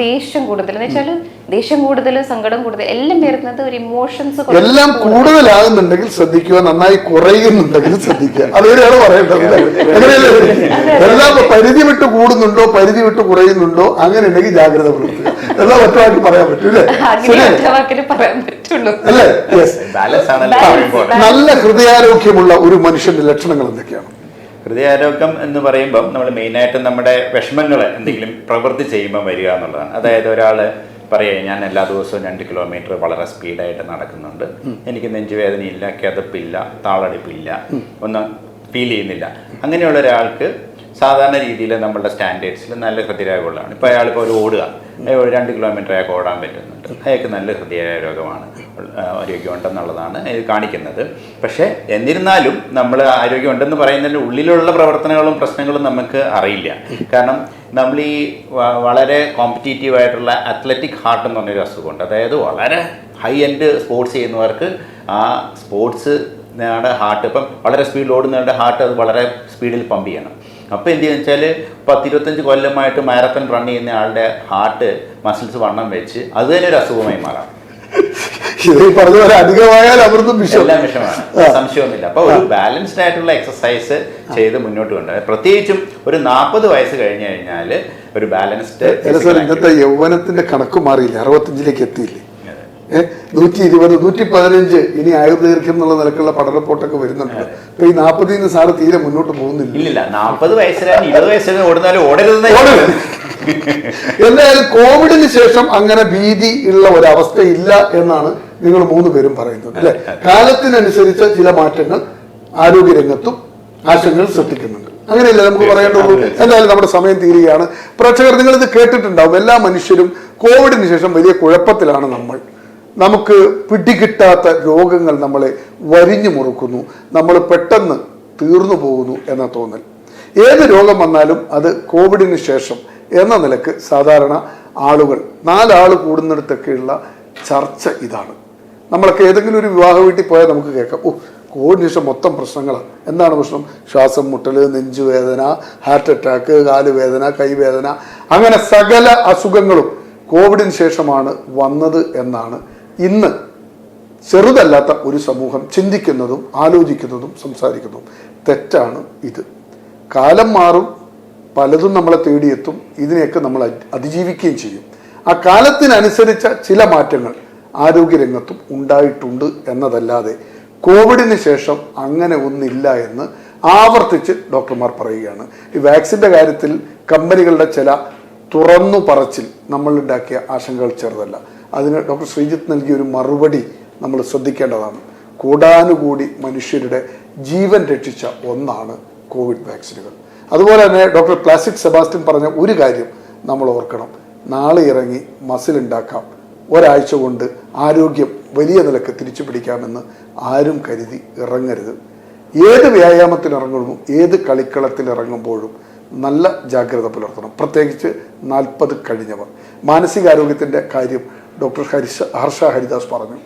ദേഷ്യം കൂടുതൽ എന്ന് വെച്ചാൽ ദേഷ്യം കൂടുതൽ, സങ്കടം കൂടുതൽ, എല്ലാം വരുന്നത് ഒരു ഇമോഷൻസ് എല്ലാം കൂടുതലാകുന്നുണ്ടെങ്കിൽ ശ്രദ്ധിക്കുക, നന്നായി കുറയുന്നുണ്ടെങ്കിൽ ശ്രദ്ധിക്കുക. അതുവരെയാണ് പറയേണ്ടത്. അങ്ങനെയല്ലേ? എല്ലാം പരിധി വിട്ട് കൂടുന്നുണ്ടോ പരിധി വിട്ട് കുറയുന്നുണ്ടോ അങ്ങനെ ഉണ്ടെങ്കിൽ ജാഗ്രത പുലർത്തുക. എല്ലാം ഒറ്റവാക്കി പറയാൻ പറ്റൂല്ലേ? പറയാൻ പറ്റുള്ളൂ അല്ലേ? ബാലൻസ് ആണല്ലോ. നല്ല ഹൃദയാരോഗ്യമുള്ള ഒരു മനുഷ്യന്റെ ലക്ഷണങ്ങൾ എന്തൊക്കെയാണ്? ഹൃദയാരോഗ്യം എന്ന് പറയുമ്പം നമ്മൾ മെയിനായിട്ട് നമ്മുടെ വിഷമങ്ങൾ എന്തെങ്കിലും പ്രവൃത്തി ചെയ്യുമ്പോൾ വരിക എന്നുള്ളതാണ്. അതായത് ഒരാൾ പറയുക, ഞാൻ എല്ലാ ദിവസവും 2 കിലോമീറ്റർ വളരെ സ്പീഡായിട്ട് നടക്കുന്നുണ്ട്, എനിക്ക് നെഞ്ചുവേദനയില്ല, കിതപ്പില്ല, താളടിപ്പില്ല, ഒന്നും ഫീൽ ചെയ്യുന്നില്ല. അങ്ങനെയുള്ള ഒരാൾക്ക് സാധാരണ രീതിയിൽ നമ്മളുടെ സ്റ്റാൻഡേർഡ്സിൽ നല്ല ഹൃദയരോഗമുള്ളതാണ്. ഇപ്പോൾ അയാളിപ്പോൾ ഒരു ഓടുക, 2 കിലോമീറ്റർ അയാൾക്ക് ഓടാൻ പറ്റുന്നുണ്ട്, അയാൾക്ക് നല്ല ഹൃദയരോഗമാണ്, ആരോഗ്യമുണ്ടെന്നുള്ളതാണ് ഇത് കാണിക്കുന്നത്. പക്ഷേ എന്നിരുന്നാലും നമ്മൾ ആരോഗ്യമുണ്ടെന്ന് പറയുന്നതിൻ്റെ ഉള്ളിലുള്ള പ്രവർത്തനങ്ങളും പ്രശ്നങ്ങളും നമുക്ക് അറിയില്ല. കാരണം നമ്മൾ ഈ വളരെ കോമ്പറ്റീറ്റീവായിട്ടുള്ള അത്ലറ്റിക് ഹാർട്ട് എന്ന് പറഞ്ഞൊരു അസുഖമുണ്ട്. അതായത് വളരെ ഹൈ എൻഡ് സ്പോർട്സ് ചെയ്യുന്നവർക്ക് ആ സ്പോർട്സ് ഹാർട്ട് ഇപ്പം വളരെ സ്പീഡിൽ ഓടുന്നവരുടെ ഹാർട്ട് അത് വളരെ സ്പീഡിൽ പമ്പ് ചെയ്യണം. അപ്പോൾ എന്ത് ചെയ്യുക വെച്ചാൽ 10-25 കൊല്ലമായിട്ട് മാരത്തൺ റൺ ചെയ്യുന്ന ആളുടെ ഹാർട്ട് മസിൽസ് വണ്ണം വെച്ച് അത് തന്നെ ഒരു അസുഖമായി മാറാം. അധികമായാൽ അമൃതും എല്ലാം വിഷമാണ്, സംശയമൊന്നുമില്ല. അപ്പോൾ ഒരു ബാലൻസ്ഡ് ആയിട്ടുള്ള എക്സസൈസ് ചെയ്ത് മുന്നോട്ട് കൊണ്ടുപോകും. പ്രത്യേകിച്ചും ഒരു 40 വയസ്സ് കഴിഞ്ഞ് കഴിഞ്ഞാൽ ഒരു ബാലൻസ്ഡ്. ഇന്നത്തെ യൗവനത്തിന്റെ കണക്ക് മാറിയില്ല, 65ലേക്ക് എത്തിയില്ലേ? 120, 115 ഇനി ആയുർദൈർഘ്യം എന്നുള്ള നിലക്കുള്ള പഠന റിപ്പോർട്ടൊക്കെ വരുന്നുണ്ട്. ഇപ്പൊ ഈ 40 സാറ് തീരെ മുന്നോട്ട് പോകുന്നില്ല. ഇല്ല, 40 വയസ്സിലാണ് 20 വയസ്സിൽ ഓടുന്നാലും ഓടരുത്. എന്തായാലും കോവിഡിന് ശേഷം അങ്ങനെ ഭീതി ഉള്ള ഒരവസ്ഥ ഇല്ല എന്നാണ് നിങ്ങൾ 3 പേരും പറയുന്നത് അല്ലെ? കാലത്തിനനുസരിച്ച് ചില മാറ്റങ്ങൾ ആരോഗ്യരംഗത്തും ആശങ്കകൾ സൃഷ്ടിക്കുന്നുണ്ട്. അങ്ങനെയല്ലേ നമുക്ക് പറയേണ്ടുള്ളൂ? എന്തായാലും നമ്മുടെ സമയം തീരുകയാണ്. പ്രേക്ഷകർ, നിങ്ങളിത് കേട്ടിട്ടുണ്ടാവും. എല്ലാ മനുഷ്യരും കോവിഡിന് ശേഷം വലിയ കുഴപ്പത്തിലാണ്. നമുക്ക് പിടികിട്ടാത്ത രോഗങ്ങൾ നമ്മളെ വരിഞ്ഞു മുറുക്കുന്നു, നമ്മൾ പെട്ടെന്ന് തീർന്നു പോകുന്നു എന്ന തോന്നൽ. ഏത് രോഗം വന്നാലും അത് കോവിഡിന് ശേഷം എന്ന നിലക്ക് സാധാരണ ആളുകൾ 4 ആൾ കൂടുന്നിടത്തൊക്കെയുള്ള ചർച്ച ഇതാണ്. നമ്മളൊക്കെ ഏതെങ്കിലും ഒരു വിവാഹ വീട്ടിൽ പോയാൽ നമുക്ക് കേൾക്കാം, കോവിഡിന് ശേഷം മൊത്തം പ്രശ്നങ്ങളാണ്. എന്താണ് പ്രശ്നം? ശ്വാസം മുട്ടൽ, നെഞ്ചുവേദന, ഹാർട്ട് അറ്റാക്ക്, കാലുവേദന, കൈവേദന, അങ്ങനെ സകല അസുഖങ്ങളും കോവിഡിന് ശേഷമാണ് വന്നത് എന്നാണ് ഇന്ന് ചെറുതല്ലാത്ത ഒരു സമൂഹം ചിന്തിക്കുന്നതും ആലോചിക്കുന്നതും സംസാരിക്കുന്നതും. തെറ്റാണ് ഇത്. കാലം മാറും, പലതും നമ്മളെ തേടിയെത്തും, ഇതിനെയൊക്കെ നമ്മൾ അതിജീവിക്കുകയും ചെയ്യും. ആ കാലത്തിനനുസരിച്ച ചില മാറ്റങ്ങൾ ആരോഗ്യരംഗത്തും ഉണ്ടായിട്ടുണ്ട് എന്നതല്ലാതെ കോവിഡിന് ശേഷം അങ്ങനെ ഒന്നില്ല എന്ന് ആവർത്തിച്ച് ഡോക്ടർമാർ പറയുകയാണ്. ഈ വാക്സിൻ്റെ കാര്യത്തിൽ കമ്പനികളുടെ ചില തുറന്നു പറച്ചിൽ നമ്മളുണ്ടാക്കിയ ആശങ്കകൾ ചെറുതല്ല. അതിന് ഡോക്ടർ ശ്രീജിത്ത് നൽകിയ ഒരു മറുപടി നമ്മൾ ശ്രദ്ധിക്കേണ്ടതാണ്. കൂടാനുകൂടി മനുഷ്യരുടെ ജീവൻ രക്ഷിച്ച ഒന്നാണ് കോവിഡ് വാക്സിനുകൾ. അതുപോലെ തന്നെ ഡോക്ടർ പ്ലാസിക് സെബാസ്റ്റ്യൻ പറഞ്ഞ ഒരു കാര്യം നമ്മൾ ഓർക്കണം. നാളെ ഇറങ്ങി മസിൽ ഉണ്ടാക്കാം, ഒരാഴ്ച കൊണ്ട് ആരോഗ്യം വലിയ നിലക്ക് തിരിച്ചു പിടിക്കാമെന്ന് ആരും കരുതി ഇറങ്ങരുത്. ഏത് വ്യായാമത്തിൽ ഇറങ്ങുന്നു, ഏത് കളിക്കളത്തിൽ ഇറങ്ങുമ്പോഴും നല്ല ജാഗ്രത പുലർത്തണം. പ്രത്യേകിച്ച് 40 കഴിഞ്ഞവർ. മാനസികാരോഗ്യത്തിൻ്റെ കാര്യം ഡോക്ടർ ഹർഷ ഹരിദാസ് പറഞ്ഞു.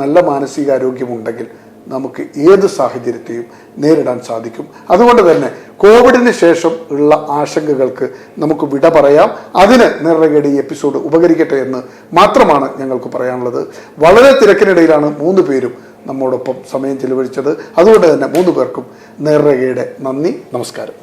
നല്ല മാനസികാരോഗ്യമുണ്ടെങ്കിൽ നമുക്ക് ഏത് സാഹചര്യത്തെയും നേരിടാൻ സാധിക്കും. അതുകൊണ്ട് തന്നെ കോവിഡിന് ശേഷം ഉള്ള ആശങ്കകൾക്ക് നമുക്ക് വിട പറയാം. അതിന് നേർരേഖയുടെ ഈ എപ്പിസോഡ് ഉപകരിക്കട്ടെ എന്ന് മാത്രമാണ് ഞങ്ങൾക്ക് പറയാനുള്ളത്. വളരെ തിരക്കിനിടയിലാണ് 3 പേരും നമ്മോടൊപ്പം സമയം ചെലവഴിച്ചത്. അതുകൊണ്ട് തന്നെ 3 പേർക്കും നേർരേഖയുടെ നന്ദി, നമസ്കാരം.